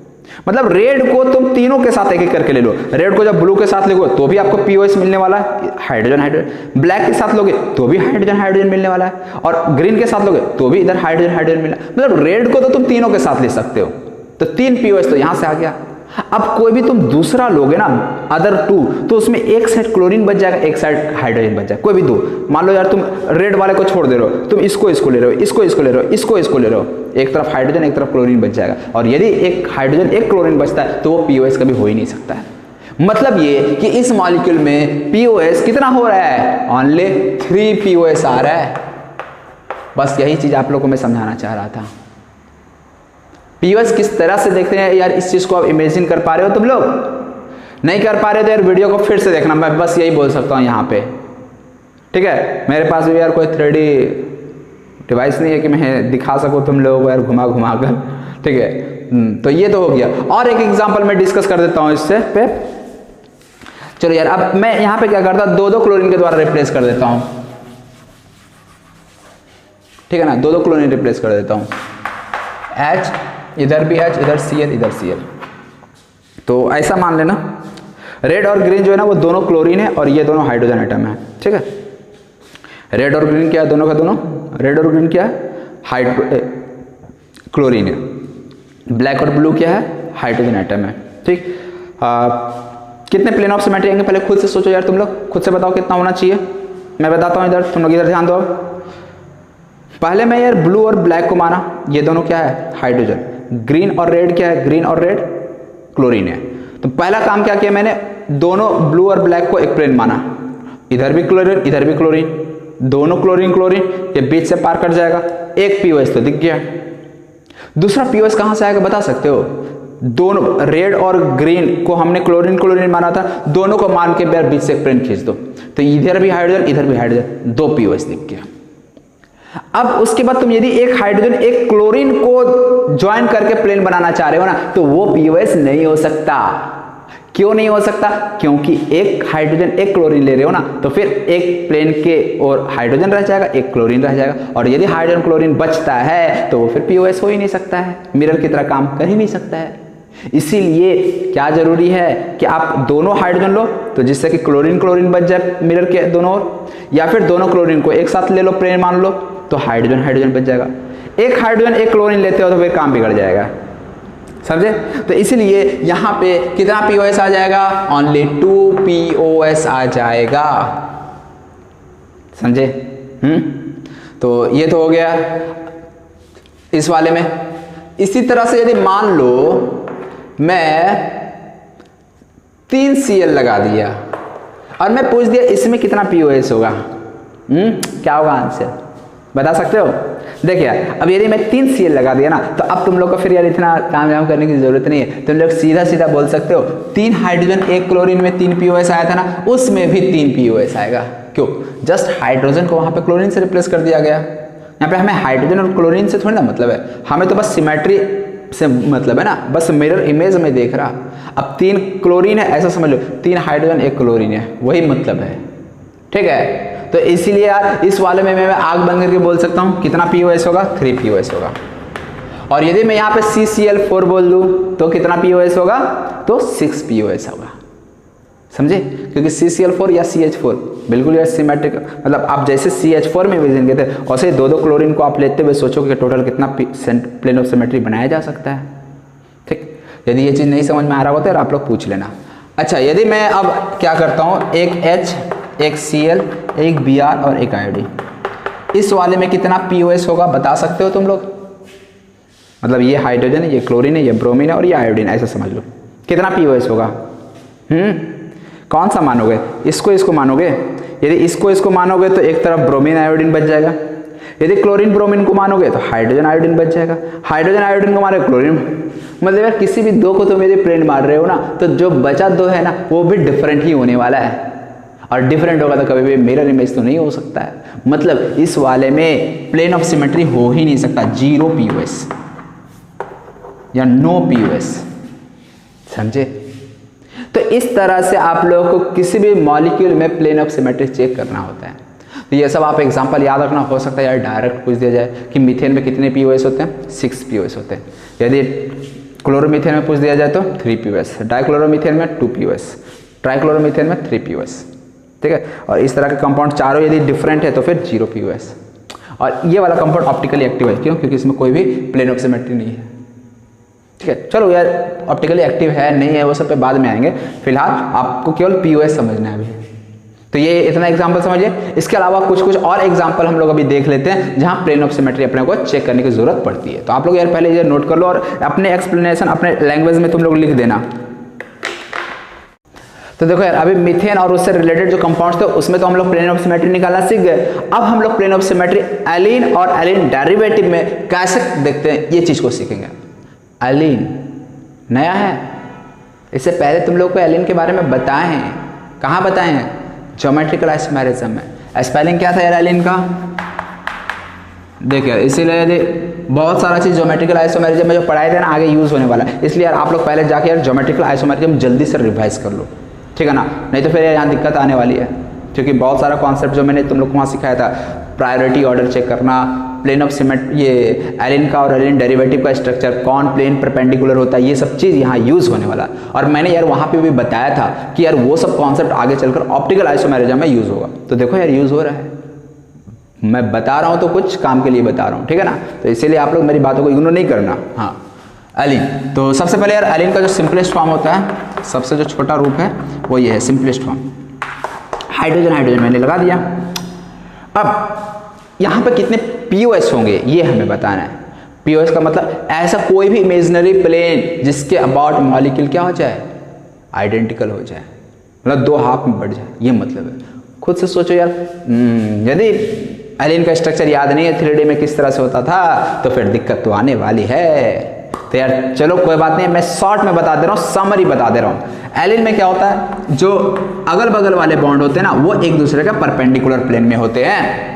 मतलब रेड को तुम तीनों के साथ एक एक करके ले लो। रेड को जब ब्लू के साथ लोगे तो भी आपको पीओएस मिलने वाला है, हाइड्रोजन हाइड्रोजन। ब्लैक के साथ लोगे तो भी हाइड्रोजन हाइड्रोजन मिलने वाला है, और ग्रीन के साथ लोगे तो भी इधर हाइड्रोजन हाइड्रोजन मिलना। मतलब रेड को तो तुम तीनों के साथ ले सकते हो, तो तीन पीओएस तो यहां से आ गया। अब कोई भी तुम दूसरा लोगे ना, अदर टू, तो उसमें एक साइड क्लोरीन बच जाएगा, एक साइड हाइड्रोजन बच जाएगा। कोई भी दो, मान लो यार तुम रेड वाले को छोड़ दे रहे हो, तुम इसको ले रहे हो, इसको ले रहे हो, इसको ले रहे हो, एक तरफ हाइड्रोजन एक तरफ क्लोरीन बच जाएगा। और यदि एक हाइड्रोजन एक क्लोरीन बचता है तो वो पीओएस कभी हो ही नहीं सकता है। मतलब ये कि इस मॉलिक्यूल में पीओएस कितना हो रहा है, ओनली 3 पीओएस आ रहा है। बस यही चीज आप लोगों को मैं समझाना चाह रहा था। पीओएस किस तरह से देखते हैं यार, इस चीज को आप इमेजिन कर पा रहे हो तुम लोग? नहीं कर पा रहे तो यार वीडियो को फिर से देखना, मैं बस यही बोल सकता हूँ यहाँ पे। ठीक है, मेरे पास भी यार कोई 3D डिवाइस नहीं है कि मैं दिखा सकूँ तुम लोगों को यार घुमा कर। ठीक है, तो ये तो हो गया। और एक एग्जांपल मैं डिस्कस कर देता हूँ इससे पे। चलो यार, अब मैं यहाँ पे क्या करता, 2-2 क्लोरीन के द्वारा रिप्लेस कर देता हूँ। ठीक है ना, 2-2 क्लोरीन रिप्लेस कर देता हूँ। H इधर भी H, इधर Cl, इधर Cl। तो ऐसा मान लेना, रेड और ग्रीन जो है ना वो दोनों क्लोरीन है और ये दोनों हाइड्रोजन एटम है। ठीक है, रेड और ग्रीन क्या है, दोनों का दोनों, रेड और ग्रीन क्या है, क्लोरीन है। ब्लैक और ब्लू क्या है, हाइड्रोजन एटम है। ठीक, कितने प्लेन ऑफ सिमेट्री आएंगे पहले खुद से सोचो यार, तुम लोग खुद से बताओ कितना होना चाहिए। मैं बताता हूँ, इधर तुम लोग इधर ध्यान दो। पहले मैं यार ब्लू और ब्लैक को माना, ये दोनों क्या है हाइड्रोजन, ग्रीन और रेड क्या है, ग्रीन और रेड क्लोरीन है। तो पहला काम क्या किया मैंने, दोनों ब्लू और ब्लैक को एक प्लेन माना, इधर भी क्लोरीन इधर भी क्लोरीन, दोनों क्लोरीन क्लोरीन, ये बीच से पार कट जाएगा, एक पीओएस तो दिख गया। दूसरा पीओएस कहां से आएगा बता सकते हो, दोनों रेड और ग्रीन को हमने क्लोरीन क्लोरीन माना था, दोनों को मान के बीच से एक प्लेन खींच दो, तो इधर भी हाइड्रोजन इधर भी हाइड्रोजन, दो पीओएस दिख गया। अब उसके बाद तुम यदि एक हाइड्रोजन एक क्लोरीन को ज्वाइन करके प्लेन बनाना चाह रहे हो ना, तो वो पीओएस नहीं हो सकता। क्यों नहीं हो सकता, क्योंकि एक हाइड्रोजन एक क्लोरीन ले रहे हो ना, तो फिर एक प्लेन के और हाइड्रोजन रह जाएगा, एक क्लोरीन रह जाएगा, और यदि हाइड्रोजन क्लोरीन बचता है तो वो फिर पीओएस हो ही नहीं सकता है, मिरर की तरह काम कर ही नहीं सकता है। इसीलिए क्या जरूरी है कि आप दोनों हाइड्रोजन लो, तो जिससे कि क्लोरीन क्लोरीन बच जाए मिरर के दोनों ओर, या फिर दोनों क्लोरीन को एक साथ ले लो प्लेन मान लो, तो हाइड्रोजन हाइड्रोजन बच जाएगा। एक हाइड्रोजन एक क्लोरीन लेते हो तो फिर काम बिगड़ जाएगा, समझे। तो इसलिए यहां पे कितना पीओएस आ जाएगा, ओनली 2 पीओएस आ जाएगा, समझे। तो ये तो हो गया इस वाले में। इसी तरह से यदि मान लो मैं 3 Cl लगा दिया और मैं पूछ दिया इसमें कितना पीओएस होगा, क्या होगा आंसर बता सकते हो। देखिए अब यदि मैं 3 Cl लगा दिया ना, तो अब तुम लोग को फिर यार इतना काम करने की जरूरत नहीं है, तुम लोग सीधा सीधा बोल सकते हो 3 हाइड्रोजन एक क्लोरीन में 3 पीओएस आया था ना, उसमें भी 3 पीओएस आएगा। क्यों, जस्ट हाइड्रोजन को वहां पे क्लोरीन से रिप्लेस कर दिया गया। यहाँ पे हमें हाइड्रोजन और क्लोरीन से थोड़ी ना मतलब है, हमें तो बस सिमेट्री से मतलब है ना, बस मिरर इमेज में देख रहा। अब 3 क्लोरीन है ऐसा समझ लो, 3 हाइड्रोजन एक क्लोरीन है, वही मतलब है, ठीक है। तो इसीलिए यार इस वाले में मैं आग बंद करके बोल सकता हूं कितना पीओएस होगा, 3 पीओएस होगा। और यदि मैं यहाँ पे CCl4 बोल दूं तो कितना पीओएस होगा, तो 6 पीओएस होगा, समझे। क्योंकि CCl4 या CH4 बिल्कुल यार सिमेट्रिक, मतलब आप जैसे CH4 में विजन के थे वैसे 2-2 क्लोरीन को आप लेते हुए सोचो कि टोटल कितना प्लेन ऑफ सिमेट्री बनाया जा सकता है, ठीक। यदि ये चीज़ नहीं समझ में आ रहा होता है आप लोग पूछ लेना। अच्छा, यदि मैं अब क्या करता हूँ, एक H एक Cl एक Br और एक आयोडीन, इस वाले में कितना पीओएस होगा बता सकते हो तुम लोग। मतलब ये हाइड्रोजन है, ये क्लोरीन है, ये ब्रोमीन है और ये आयोडीन, ऐसा समझ लो कितना पीओएस होगा। कौन सा मानोगे, इसको मानोगे। यदि इसको मानोगे तो एक तरफ ब्रोमीन आयोडीन बच जाएगा, यदि क्लोरीन ब्रोमीन को मानोगे तो हाइड्रोजन आयोडीन बच जाएगा, हाइड्रोजन आयोडीन को मानोगे क्लोरीन। मतलब यार किसी भी दो को तुम यदि प्लेन मार रहे हो ना, तो जो बचा दो है ना वो भी डिफरेंट ही होने वाला है, और डिफरेंट होगा तो कभी भी मिरर इमेज तो नहीं हो सकता है। मतलब इस वाले में प्लेन ऑफ सिमेट्री हो ही नहीं सकता, 0 पीओएस या नो पीओएस, समझे। तो इस तरह से आप लोगों को किसी भी मॉलिक्यूल में प्लेन ऑफ सिमेट्री चेक करना होता है। तो ये सब आप एग्जांपल याद रखना, हो सकता है यार डायरेक्ट पूछ दिया जाए कि मीथेन में कितने पीओएस होते हैं, 6 पीओएस होते हैं। यदि क्लोरोमीथेन में पूछ दिया जाए तो 3 पीओएस, डाइक्लोरोमीथेन में 2 पीओएस, ट्राइक्लोरोमीथेन में 3 पीओएस, ठीक है। और इस तरह के कंपाउंड चारों यदि डिफरेंट है तो फिर 0 पीओएस। और ये वाला कंपाउंड ऑप्टिकली एक्टिव है, क्यों, क्योंकि इसमें कोई भी प्लेन ऑफ सिमेट्री नहीं है, ठीक है। चलो यार ऑप्टिकली एक्टिव है नहीं है वो सब पे बाद में आएंगे, फिलहाल आपको केवल पीओएस समझना है अभी। तो ये इतना एग्जाम्पल समझिए। इसके अलावा कुछ और एग्जाम्पल हम लोग अभी देख लेते हैं जहां प्लेन ऑफ सिमेट्री अपने को चेक करने की जरूरत पड़ती है। तो आप लोग यार पहले ये नोट कर लो और अपने एक्सप्लेनेशन अपने लैंग्वेज में तुम लोग लिख देना। तो देखो यार अभी मीथेन और उससे रिलेटेड जो कंपाउंड्स थे उसमें तो हम लोग प्लेन ऑफ सिमेट्री निकालना सीख गए। अब हम लोग प्लेन ऑफ सिमेट्री एलीन और एलीन डेरिवेटिव में कैसे देखते हैं ये चीज को सीखेंगे। एलीन नया है, इससे पहले तुम लोग को एलीन के बारे में बताए हैं। कहाँ बताए हैं? ज्योमेट्रिकल आइसोमेरिज्म में। स्पेलिंग क्या था यार एलीन का? देखिए इसीलिए यदि बहुत सारा चीज़ ज्योमेट्रिकल आइसोमेरिज्म में जो पढ़ाए थे ना आगे यूज़ होने वाला है, इसलिए यार आप लोग पहले जाके यार ज्योमेट्रिकल आइसोमेरिज्म जल्दी से रिवाइज कर लो, ठीक है ना, नहीं तो फिर यहाँ दिक्कत आने वाली है। क्योंकि बहुत सारा कॉन्सेप्ट जो मैंने तुम लोग को वहाँ सिखाया था, प्रायोरिटी ऑर्डर चेक करना, प्लेन ऑफ सिमेट्री, ये एलीन का और एलीन डेरिवेटिव का स्ट्रक्चर, कौन प्लेन परपेंडिकुलर होता है, ये सब चीज़ यहाँ यूज़ होने वाला। और मैंने यार वहाँ पे भी बताया था कि यार वो सब कॉन्सेप्ट आगे चलकर ऑप्टिकल आइसोमेरिज्म में यूज़ होगा। तो देखो यार यूज़ हो रहा है, मैं बता रहा हूँ तो कुछ काम के लिए बता रहा हूँ, ठीक है ना। तो इसीलिए आप लोग मेरी बातों को इग्नोर नहीं करना। हाँ एलीन, तो सबसे पहले यार एलीन का जो सिंपलेस्ट फॉर्म होता है, सबसे जो छोटा रूप है वो ये है सिंपलेस्ट फॉर्म। हाइड्रोजन हाइड्रोजन मैंने लगा दिया। अब यहाँ पे कितने पीओएस होंगे, ये हमें बताना है। पीओएस का मतलब ऐसा कोई भी इमेजिनरी प्लेन जिसके अबाउट मॉलिक्यूल क्या हो जाए, आइडेंटिकल हो जाए, मतलब दो हाफ में बढ़ जाए, ये मतलब है। खुद से सोचो यार, यदि एलिन का स्ट्रक्चर याद नहीं है 3D में किस तरह से होता था तो फिर दिक्कत तो आने वाली है। तो यार चलो कोई बात नहीं, मैं शॉर्ट में बता दे रहा हूँ, समरी बता दे रहा हूँ। एलिन में क्या होता है, जो अगल बगल वाले बॉन्ड होते हैं ना वो एक दूसरे के परपेंडिकुलर प्लेन में होते हैं।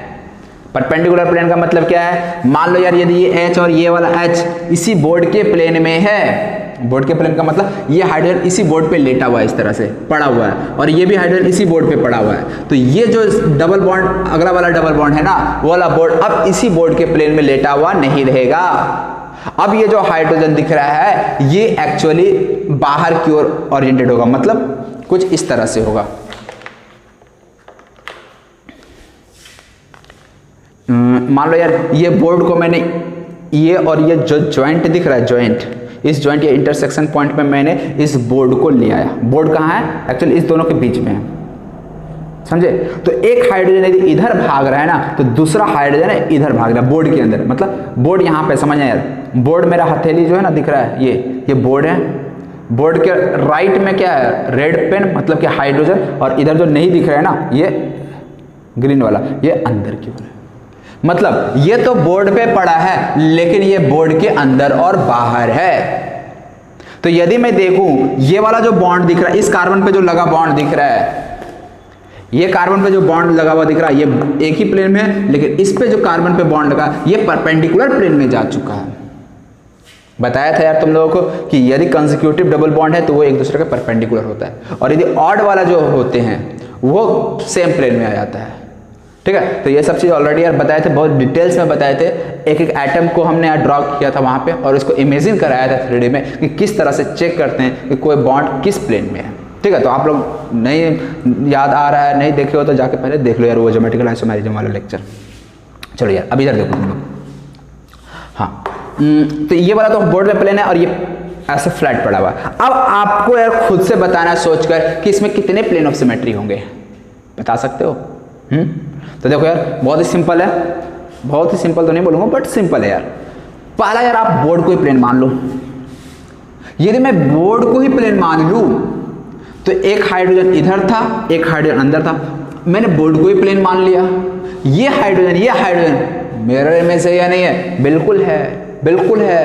परपेंडिकुलर प्लेन का मतलब क्या है, मान लो यार यदि ये H और ये वाला H इसी बोर्ड के प्लेन में है, बोर्ड के प्लेन का मतलब ये हाइड्रोजन इसी बोर्ड पे लेटा हुआ है, इस तरह से पड़ा हुआ है, और ये भी हाइड्रोजन इसी बोर्ड पे पड़ा हुआ है, तो ये जो डबल बॉन्ड, अगला वाला डबल बॉन्ड है ना, वो वाला बोर्ड अब इसी बोर्ड के प्लेन में लेटा हुआ नहीं रहेगा। अब ये जो हाइड्रोजन दिख रहा है ये एक्चुअली बाहर की ओर ओरिएंटेड होगा, मतलब कुछ इस तरह से होगा। मान लो यार ये बोर्ड को मैंने ये और ये जो जॉइंट दिख रहा है, जॉइंट, इस जॉइंट या इंटरसेक्शन पॉइंट पे मैंने इस बोर्ड को ले आया। बोर्ड कहाँ है, एक्चुअली इस दोनों के बीच में है, समझे। तो एक हाइड्रोजन यदि इधर भाग रहा है ना तो दूसरा हाइड्रोजन है इधर भाग रहा है बोर्ड के अंदर, मतलब बोर्ड यहाँ पे, समझ यार, बोर्ड मेरा हथेली जो है ना दिख रहा है, ये बोर्ड है। बोर्ड के राइट में क्या है, रेड पेन, मतलब कि हाइड्रोजन, और इधर जो नहीं दिख रहा है ना ये ग्रीन वाला, ये अंदर की ओर है। मतलब ये तो बोर्ड पे पड़ा है लेकिन ये बोर्ड के अंदर और बाहर है। तो यदि मैं देखूं ये वाला जो बॉन्ड दिख रहा है, इस कार्बन पे जो लगा बॉन्ड दिख रहा है, ये कार्बन पे जो बॉन्ड लगा हुआ दिख रहा है ये एक ही प्लेन में है, लेकिन इस पे जो कार्बन पे बॉन्ड लगा ये परपेंडिकुलर प्लेन में जा चुका है। बताया था यार तुम लोगों को कि यदि कंसेक्यूटिव डबल बॉन्ड है तो वो एक दूसरे के परपेंडिकुलर होता है, और यदि ऑड वाला जो होते हैं वो सेम प्लेन में आ जाता है। ठीक है, तो ये सब चीज़ ऑलरेडी यार बताए थे, बहुत डिटेल्स में बताए थे। एक एक एटम को हमने यार ड्रॉ किया था वहाँ पे, और इसको इमेजिन कराया था 3D में कि किस तरह से चेक करते हैं कि कोई बॉन्ड किस प्लेन में है। ठीक है, तो आप लोग नहीं याद आ रहा है, नहीं देखे हो तो जाके पहले देख लो यार वो ज्योमेट्रिकल आइसोमेरिज्म वाला लेक्चर। चलो यार अब इधर देखो तुम लोग। हाँ, तो ये वाला तो बोर्ड में प्लेन है और ये ऐसे फ्लैट पड़ा हुआ। अब आपको यार खुद से बताना सोचकर कि इसमें कितने प्लेन ऑफ सिमेट्री होंगे, बता सकते हो? तो देखो यार बहुत ही सिंपल है, बहुत ही सिंपल तो नहीं बोलूंगा बट सिंपल है यार। पहला यार आप बोर्ड को ही प्लेन मान लो। यदि मैं बोर्ड को ही प्लेन मान लूं तो एक हाइड्रोजन इधर था, एक हाइड्रोजन अंदर था, मैंने बोर्ड को ही प्लेन मान लिया। ये हाइड्रोजन मिरर में से या नहीं है? बिल्कुल है, बिल्कुल है।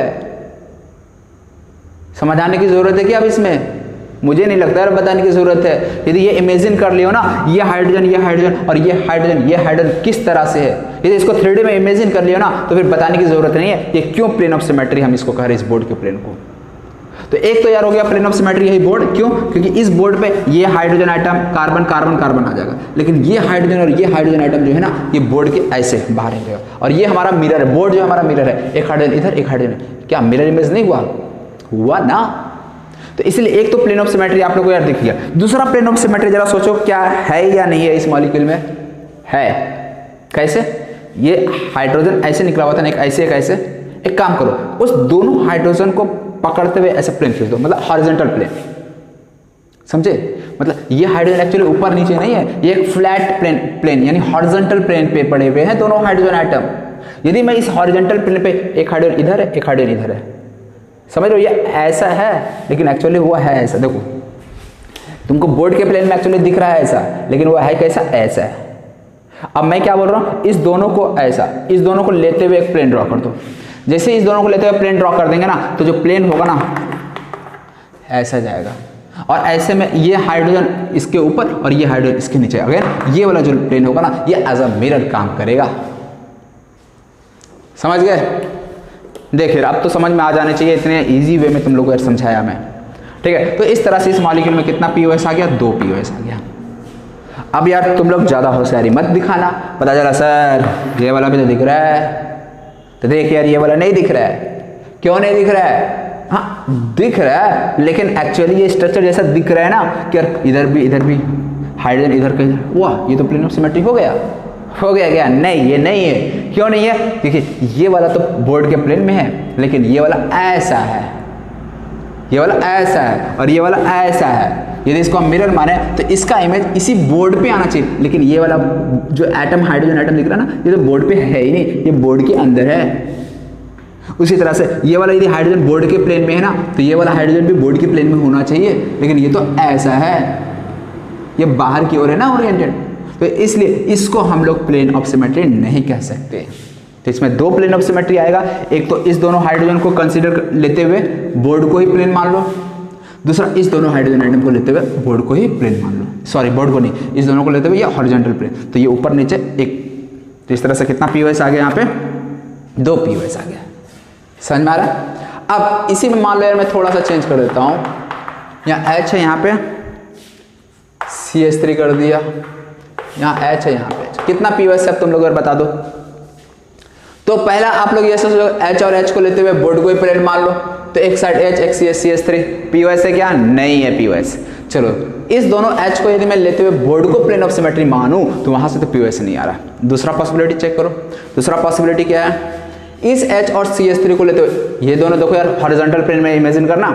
समझाने की जरूरत है क्या अब इसमें? मुझे नहीं लगता यार बताने की जरूरत है। यदि ये इमेजिन कर लियो ना, ये हाइड्रोजन और ये हाइड्रोजन किस तरह से है, यदि इसको 3D में इमेजिन कर लियो ना तो फिर बताने की जरूरत नहीं है। ये क्यों प्लेन ऑफ सिमेट्री हम इसको कह रहे हैं, इस बोर्ड के प्लेन को। तो एक तो यार हो गया प्लेन ऑफ सिमेट्री यही बोर्ड। क्यों? क्योंकि इस बोर्ड पे ये hydrogen atom carbon carbon carbon आ जाएगा, लेकिन ये हाइड्रोजन और ये हाइड्रोजन आइटम जो है ना ये बोर्ड के ऐसे बाहर रहेगा। और ये हमारा मिरर है, बोर्ड जो हमारा मिरर है, एक हाइड्रोजन इधर एक हाइड्रोजन, क्या मिरर इमेज नहीं हुआ ना? तो इसलिए एक तो प्लेन ऑफ सिमेट्री आप लोगों को यार दिख गया। दूसरा प्लेन ऑफ सिमेट्री जरा सोचो क्या है या नहीं है इस मॉलिक्यूल में? है। कैसे? ये हाइड्रोजन ऐसे निकला हुआ था ना, एक ऐसे एक ऐसे। एक काम करो, उस दोनों हाइड्रोजन को पकड़ते हुए ऐसे प्लेन खींच दो, मतलब हॉरिजॉन्टल प्लेन। समझे? मतलब ये हाइड्रोजन एक्चुअली ऊपर नीचे नहीं है, ये एक फ्लैट प्लेन यानी हॉरिजॉन्टल प्लेन पे पड़े हुए हैं दोनों हाइड्रोजन आइटम। यदि मैं इस हॉरिजॉन्टल प्लेन पे एक हाइड्रोजन इधर है, एक हाइड्रोजन इधर है, समझ लो ये ऐसा है लेकिन एक्चुअली हुआ है ऐसा। देखो तुमको बोर्ड के प्लेन में एक्चुअली दिख रहा है ऐसा, लेकिन वो है कैसा? ऐसा है। अब मैं क्या बोल रहा हूँ, इस दोनों को ऐसा, इस दोनों को लेते हुए एक प्लेन ड्रॉ कर दो। जैसे इस दोनों को लेते हुए प्लेन ड्रॉ कर देंगे ना तो जो प्लेन होगा ना ऐसा जाएगा, और ऐसे में ये हाइड्रोजन इसके ऊपर और ये हाइड्रोजन इसके नीचे। अगर ये वाला जो प्लेन होगा ना ये एज अ मिरर काम करेगा। समझ गए? देखिए अब तो समझ में आ जाने चाहिए, इतने इजी वे में तुम लोगों को समझाया मैं। ठीक है, तो इस तरह से इस मॉलिक्यूल में कितना पीओएस आ गया? 2 पीओएस आ गया। अब यार तुम लोग ज़्यादा होशियारी मत दिखाना, पता चला सर ये वाला भी तो दिख रहा है, तो देख यार ये वाला नहीं दिख रहा है। क्यों नहीं दिख रहा है? हाँ दिख रहा है, लेकिन एक्चुअली ये स्ट्रक्चर जैसा दिख रहा है ना कि यार इधर भी हाइड्रोजन इधर का इधर, वाह ये तो प्लेन ऑफ सिमेट्री हो गया क्या? नहीं, ये नहीं है। क्यों नहीं है? देखिए ये वाला तो बोर्ड के प्लेन में है, लेकिन ये वाला ऐसा है, ये वाला ऐसा है और ये वाला ऐसा है। यदि इसको हम मिरर माने तो इसका इमेज इसी बोर्ड पे आना चाहिए, लेकिन ये वाला जो एटम हाइड्रोजन एटम दिख रहा है ना, ये तो बोर्ड पे है ही नहीं, ये बोर्ड के अंदर है। उसी तरह से ये वाला यदि हाइड्रोजन बोर्ड के प्लेन में है ना, तो ये वाला हाइड्रोजन भी बोर्ड के प्लेन में होना चाहिए, लेकिन ये तो ऐसा है, ये बाहर की ओर है ना ओरिएंटेड, तो इसलिए इसको हम लोग प्लेन ऑफ सिमेट्री नहीं कह सकते। तो इसमें दो प्लेन ऑफ सिमेट्री आएगा, एक तो इस दोनों हाइड्रोजन को कंसीडर लेते हुए बोर्ड को ही प्लेन मान लो, दूसरा इस दोनों हाइड्रोजन एटम को लेते हुए बोर्ड को ही प्लेन मान लो, सॉरी बोर्ड को नहीं, इस दोनों को लेते हुए ये हॉरिजॉन्टल प्लेन, तो ये ऊपर नीचे एक, तो इस तरह से कितना पीओएस आ गया यहाँ पे, 2 पीओएस आ गया। समझ में आ रहा है? अब इसी में मान लो यार मैं थोड़ा सा चेंज कर देता हूँ, यहाँ H है, यहाँ पे CH3 कर दिया, यहाँ H है, यहाँ पे H, कितना पीओएस है अब तुम लोग अगर बता दो। तो पहला आप लोग ये सोचो H और H को लेते हुए बोर्ड को ही प्लेन मान लो, तो एक साइड H एक CH3 पीओएस है क्या? नहीं है पीओएस। चलो इस दोनों H को यदि मैं लेते हुए बोर्ड को प्लेन ऑफ सिमेट्री मानूं तो वहां से तो पीओएस नहीं आ रहा। दूसरा पॉसिबिलिटी चेक करो, दूसरा पॉसिबिलिटी क्या है, इस H और CH3 को लेते हुए ये दोनों देखो यार हॉरिजॉन्टल प्लेन में इमेजिन करना,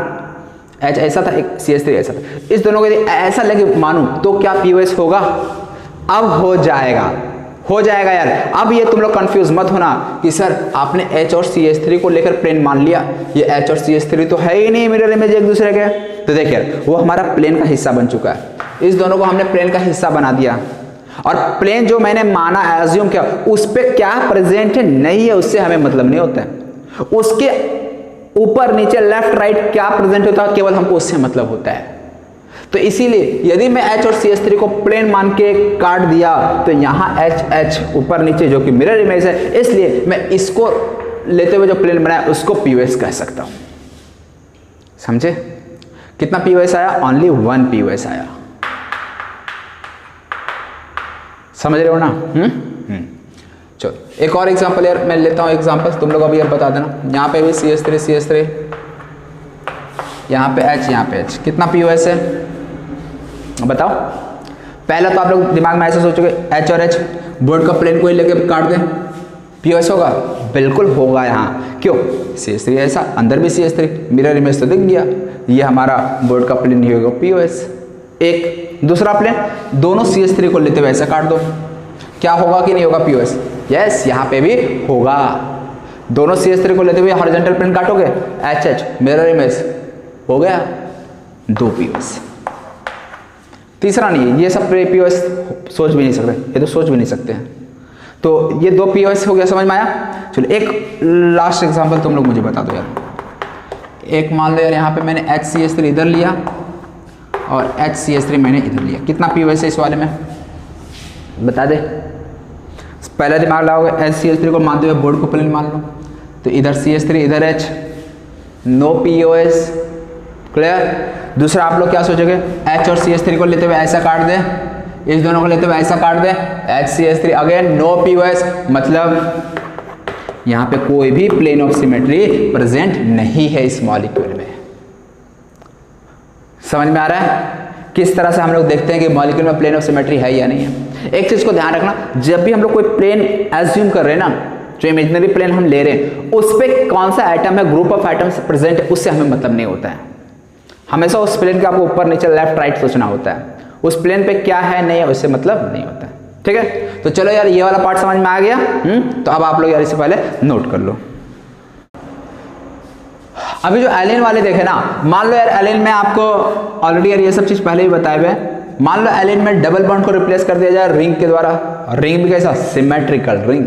H ऐसा था, एक CH3 ऐसा था, इस दोनों को यदि ऐसा लेके मानूं तो क्या पीओएस होगा? अब हो जाएगा यार। अब ये तुम लोग कंफ्यूज मत होना कि सर आपने H और CH3 को लेकर प्लेन मान लिया, ये H और CH3 तो है ही नहीं मिरर इमेज एक दूसरे के, तो देख यार वो हमारा प्लेन का हिस्सा बन चुका है, इस दोनों को हमने प्लेन का हिस्सा बना दिया, और प्लेन जो मैंने माना एज्यूम किया उस पे क्या प्रेजेंट है नहीं है उससे हमें मतलब नहीं होता है, उसके ऊपर नीचे लेफ्ट राइट क्या प्रेजेंट होता है केवल हमको उससे मतलब होता है। तो इसीलिए यदि मैं H और CH3 को प्लेन मान के काट दिया तो यहाँ H ऊपर नीचे जो कि मिरर इमेज है, इसलिए मैं इसको लेते हुए जो प्लेन बनाया उसको पीओएस कह सकता हूं। समझे? कितना पीओएस आया? ओनली 1 पीओएस आया। समझ रहे हो ना? चलो एक और एग्जांपल यार मैं लेता हूं, एग्जांपल तुम लोग अभी यार बता देना। यहाँ पे भी CH3 यहाँ पे H, यहाँ पे H, कितना पीओएस है बताओ? पहला तो आप लोग दिमाग में ऐसा सोचोगे H और H बोर्ड का प्लेन को ही लेके काट दें, पीओएस होगा? बिल्कुल होगा। यहाँ क्यों? CH3 ऐसा, अंदर भी CH3, मिरर इमेज तो दिख गया, ये हमारा बोर्ड का प्लेन ही होगा पीओएस। एक दूसरा प्लेन दोनों CH3 को लेते हुए ऐसा काट दो, क्या होगा कि नहीं होगा पीओएस? यस, यहाँ पे भी होगा। दोनों CH3 को लेते हुए हॉरिजॉन्टल प्लेन काटोगे, HH मिरर इमेज हो गया, 2 पीओएस। तीसरा नहीं है, ये सब पीओएस सोच भी नहीं सकते, ये तो सोच भी नहीं सकते हैं। तो ये 2 पीओएस हो गया, समझ में आया? चलो एक लास्ट एग्जांपल तुम लोग मुझे बता दो यार। एक मान लो यार यहाँ पे मैंने HCH3 इधर लिया और HCH3 मैंने इधर लिया, कितना पीओएस है इस वाले में बता दे? पहला दिमाग लगाओगे HCH3 को मानते हुए बोर्ड को प्लेन मान लो, तो इधर CH3 इधर H, नो पीओएस। क्लियर? दूसरा आप लोग क्या सोचोगे, H और CH3 को लेते हुए ऐसा काट दे, इस दोनों को लेते हुए ऐसा काट दे, HCH3 अगेन नो पीओएस, मतलब यहाँ पे कोई भी प्लेन ऑफ सिमेट्री प्रेजेंट नहीं है इस मॉलिक्यूल में। समझ में आ रहा है किस तरह से हम लोग देखते हैं कि मॉलिक्यूल में प्लेन ऑफ सिमेट्री है या नहीं है? एक चीज को ध्यान रखना, जब भी हम लोग कोई प्लेन एज्यूम कर रहे हैं ना, जो इमेजिनरी प्लेन हम ले रहे हैं उस पर कौन सा एटम है, ग्रुप ऑफ एटम्स प्रेजेंट है, उससे हमें मतलब नहीं होता है। हमेशा उस प्लेन का आपको ऊपर नीचे लेफ्ट राइट सोचना होता है, उस प्लेन पे क्या है नहीं है उससे मतलब नहीं होता है। ठीक है? तो चलो यार ये वाला पार्ट समझ में आ गया। तो अब आप लोग यार इससे पहले नोट कर लो। अभी जो एलिन वाले देखे ना, मान लो यार एलिन में आपको ऑलरेडी यार ये सब चीज पहले ही बताए हुए, मान लो एलिन में डबल बॉन्ड को रिप्लेस कर दिया जाए रिंग के द्वारा, रिंग भी कैसा? Symmetrical ring.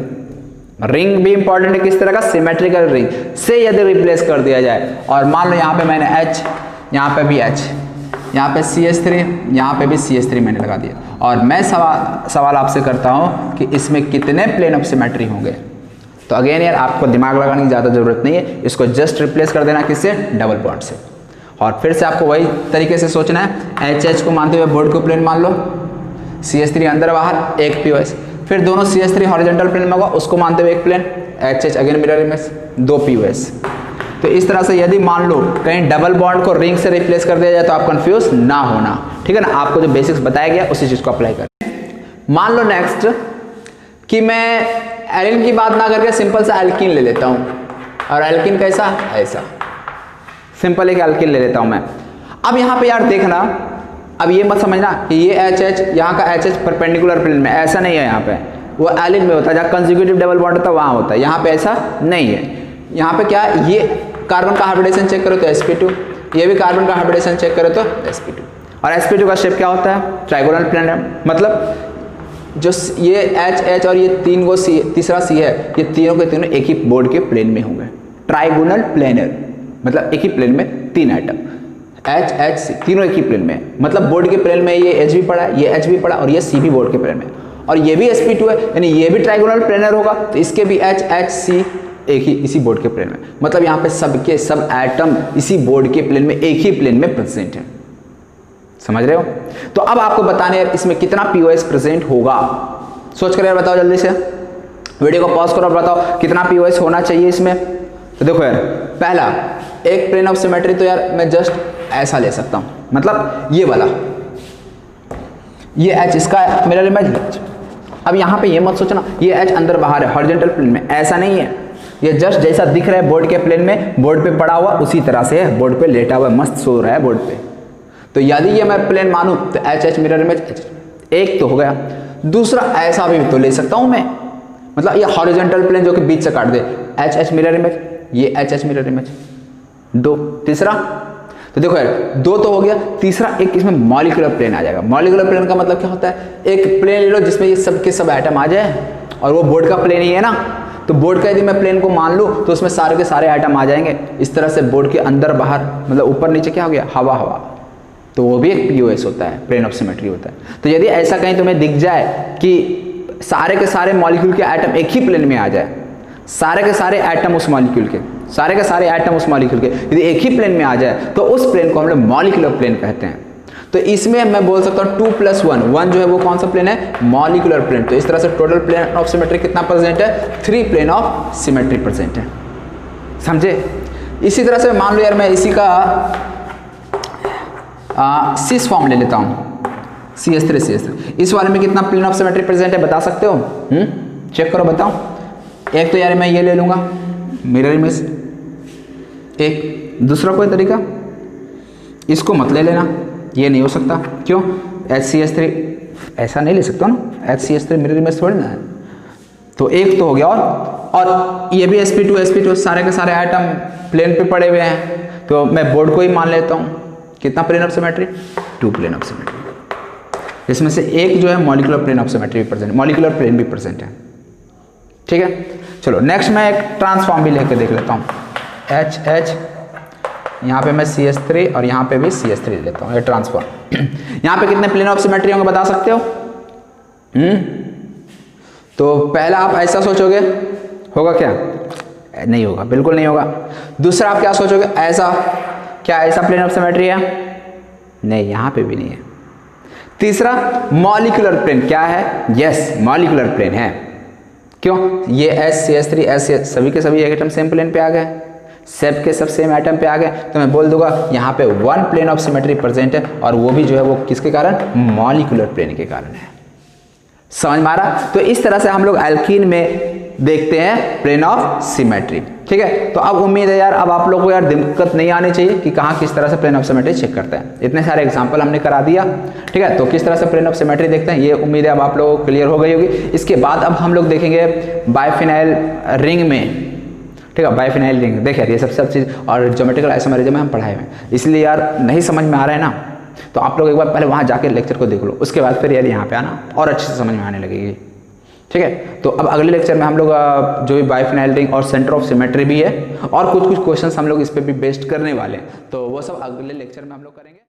रिंग भी इंपॉर्टेंट है, किस तरह का? सिमेट्रिकल रिंग से यदि रिप्लेस कर दिया जाए, और मान लो यहाँ पे मैंने H, यहाँ पे भी H, यहाँ पे CH3, यहाँ पे भी CH3 मैंने लगा दिया, और मैं सवाल आपसे करता हूँ कि इसमें कितने प्लेन ऑफ सिमेट्री होंगे? तो अगेन यार आपको दिमाग लगाने की ज़्यादा जरूरत नहीं है, इसको जस्ट रिप्लेस कर देना किससे? डबल बॉन्ड से। और फिर से आपको वही तरीके से सोचना है, HH को मानते हुए बोर्ड को प्लेन मान लो, CH3 अंदर बाहर, एक पीओएस, फिर दोनों CH3 हॉरिजॉन्टल प्लेन में होगा, उसको मानते हुए एक plane, HH again mirror image, 2 POS. तो इस तरह से यदि मान लो कहीं डबल बॉन्ड को रिंग से रिप्लेस कर दिया जाए तो आप कंफ्यूज ना होना, ठीक है ना? आपको जो बेसिक्स बताया गया उसी चीज को अप्लाई करें। मान लो नेक्स्ट कि मैं एलिन की बात ना करके सिंपल सा एल्कीन ले लेता हूं, और एल्कीन कैसा? ऐसा सिंपल एक एल्कीन ले लेता हूं मैं। अब यहां पे यार देखना, अब ये मत समझना कि ये एच एच यहाँ का एच एच परपेंडिकुलर प्लेन में, ऐसा नहीं है। यहाँ पे वो एलिन में होता है, जहाँ कंसेक्यूटिव डबल बॉन्ड होता है वहाँ होता है, यहाँ पे ऐसा नहीं है। यहाँ पे क्या है, ये कार्बन का हाइब्रिडेशन चेक करो तो sp2, ये भी कार्बन का हाइब्रिडेशन चेक करो तो sp2। और sp2 का शेप क्या होता है, ट्राइगोनल प्लेन, मतलब जो ये एच एच और ये तीन को सी, तीसरा सी है, ये तीनों के तीनों एक ही बोर्ड के प्लेन में होंगे। ट्राइगोनल प्लेनर मतलब एक ही प्लेन में तीन आइटम, एच एच सी तीनों एक ही प्लेन में, मतलब बोर्ड के प्लेन में ये एच भी पड़ा है, ये एच भी पड़ा और ये सी भी बोर्ड के प्लेन में, और ये भी sp2 है, यानी ये भी ट्राइगोनल प्लेनर होगा, तो इसके भी एच एच सी एक ही इसी बोर्ड के प्लेन में, मतलब यहाँ पे सबके सब एटम इसी बोर्ड के प्लेन में एक ही प्लेन में प्रेजेंट है। समझ रहे हो? तो अब आपको बताने यार इसमें कितना पीओएस प्रेजेंट होगा, सोच कर यार बताओ जल्दी से, वीडियो को पॉज करो और बताओ कितना पीओएस होना चाहिए इसमें। तो देखो यार, पहला एक प्लेन ऑफ सिमेट्री तो यार मैं जस्ट ऐसा ले सकता हूं, मतलब ये वाला, ये एच इसका मिरर इमेज। अब यहाँ पे ये मत सोचना ये एच अंदर बाहर है हॉरिजॉन्टल प्लेन में, ऐसा नहीं है। ये जस्ट जैसा दिख रहा है बोर्ड के प्लेन में, बोर्ड पे पड़ा हुआ उसी तरह से है, बोर्ड पे लेटा हुआ मस्त सो रहा है बोर्ड पे। तो यदि ये मैं प्लेन मानूं तो एच एच मिरर इमेज एक तो हो गया। दूसरा ऐसा भी तो ले सकता हूं मैं, मतलब ये हॉरिजॉन्टल प्लेन जो कि बीच से काट दे, एच एच मिरर इमेज, ये एच एच मिरर इमेज, दो। तीसरा तो देखो यार दो तो हो गया, तीसरा एक इसमें मॉलिक्यूलर प्लेन आ जाएगा। मॉलिक्यूलर प्लेन का मतलब क्या होता है, एक प्लेन ले लो जिसमें ये सब के सब एटम आ जाए और वो बोर्ड का प्लेन ही है ना, तो बोर्ड का यदि मैं प्लेन को मान लूँ तो उसमें सारे के सारे आइटम आ जाएंगे। इस तरह से बोर्ड के अंदर बाहर मतलब ऊपर नीचे क्या हो गया, हवा हवा, तो वो भी एक पीओएस होता है, प्लेन ऑफ सिमेट्री होता है। तो यदि ऐसा कहीं तुम्हें दिख जाए कि सारे के सारे मॉलिक्यूल के एटम एक ही प्लेन में आ जाए, सारे के सारे एटम उस मॉलिक्यूल के, सारे के सारे एटम उस मॉलिक्यूल के यदि एक ही प्लेन में आ जाए तो उस प्लेन को हम लोग मॉलिक्यूलर प्लेन कहते हैं। तो इसमें मैं बोल सकता हूँ 2 + 1, 1 जो है वो कौन सा प्लेन है, मॉलिक्यूलर प्लेन। तो इस तरह से टोटल प्लेन ऑफ सिमेट्री कितना प्रेजेंट है, 3 प्लेन ऑफ सिमेट्री प्रेजेंट है। समझे? इसी तरह से मान लो यार मैं इसी का सिस फॉर्म ले लेता हूँ, CS3 इस वाले में कितना प्लेन ऑफ सिमेट्री प्रेजेंट है बता सकते हो? चेक करो बताओ। एक तो यार मैं ये ले लूँगा मिरर इमेज, एक दूसरा कोई तरीका, इसको मत ले लेना, ये नहीं हो सकता। क्यों? HCS3 ऐसा नहीं ले सकता ना, HCS3 मिरर इमेज थोड़ी ना है। तो एक तो हो गया, और ये भी sp2 सारे के सारे आइटम प्लेन पे पड़े हुए हैं, तो मैं बोर्ड को ही मान लेता हूँ। कितना plane of symmetry, 2 plane of symmetry. इसमें से एक जो है मॉलिक्यूलर प्लेन ऑफ सिमेट्री भी प्रेजेंट, मॉलिक्यूलर प्लेन भी प्रेजेंट है। ठीक है, चलो नेक्स्ट मैं एक ट्रांसफॉर्म भी लेकर देख लेता हूँ। HH यहाँ पे मैं CS3 और यहाँ पे भी CS3 लेता हूँ, ये ट्रांसफॉर्म। यहाँ पे कितने प्लेन ऑफ सिमेट्री होंगे बता सकते हो? तो पहला आप ऐसा सोचोगे, होगा क्या? नहीं होगा, बिल्कुल नहीं होगा। दूसरा आप क्या सोचोगे, ऐसा, क्या ऐसा प्लेन ऑफ सिमेट्री है? नहीं, यहाँ पे भी नहीं है। तीसरा मॉलिक्यूलर प्लेन क्या है? यस, मॉलिक्यूलर प्लेन है। क्यों? ये CS3 S सभी के सभी एटम सेम प्लेन पे आ गए, सब के सब सेम एटम पे आ गए, तो मैं बोल दूंगा यहाँ पे 1 प्लेन ऑफ सिमेट्री प्रेजेंट है, और वो भी जो है वो किसके कारण, मॉलिक्यूलर प्लेन के कारण है। समझ में आ रहा? तो इस तरह से हम लोग एल्कीन में देखते हैं प्लेन ऑफ सिमेट्री। ठीक है, तो अब उम्मीद है यार अब आप लोगों को यार दिक्कत नहीं आनी चाहिए कि कहाँ किस तरह से प्लेन ऑफ सिमेट्री चेक करते हैं। इतने सारे एग्जांपल हमने करा दिया। ठीक है, तो किस तरह से प्लेन ऑफ सिमेट्री देखते हैं ये उम्मीद है अब आप लोगों को क्लियर हो गई होगी। इसके बाद अब हम लोग देखेंगे बाइफिनाइल रिंग में। ठीक है, बाइफिनाइल रिंग देखिए ये सब चीज़, और ज्योमेट्रिकल आइसोमेरिज्म में हम पढ़ाए हुए हैं, इसलिए यार नहीं समझ में आ रहा है ना, तो आप लोग एक बार पहले वहाँ जाके लेक्चर को देख लो, उसके बाद फिर यार यहाँ पे आना और अच्छे से समझ में आने लगेगी। ठीक है, तो अब अगले लेक्चर में हम लोग जो भी बाइफिनाइल रिंग और सेंटर ऑफ सिमेट्री भी है, और कुछ क्वेश्चंस हम लोग इस पर भी बेस्ड करने वाले हैं, तो वो सब अगले लेक्चर में हम लोग करेंगे।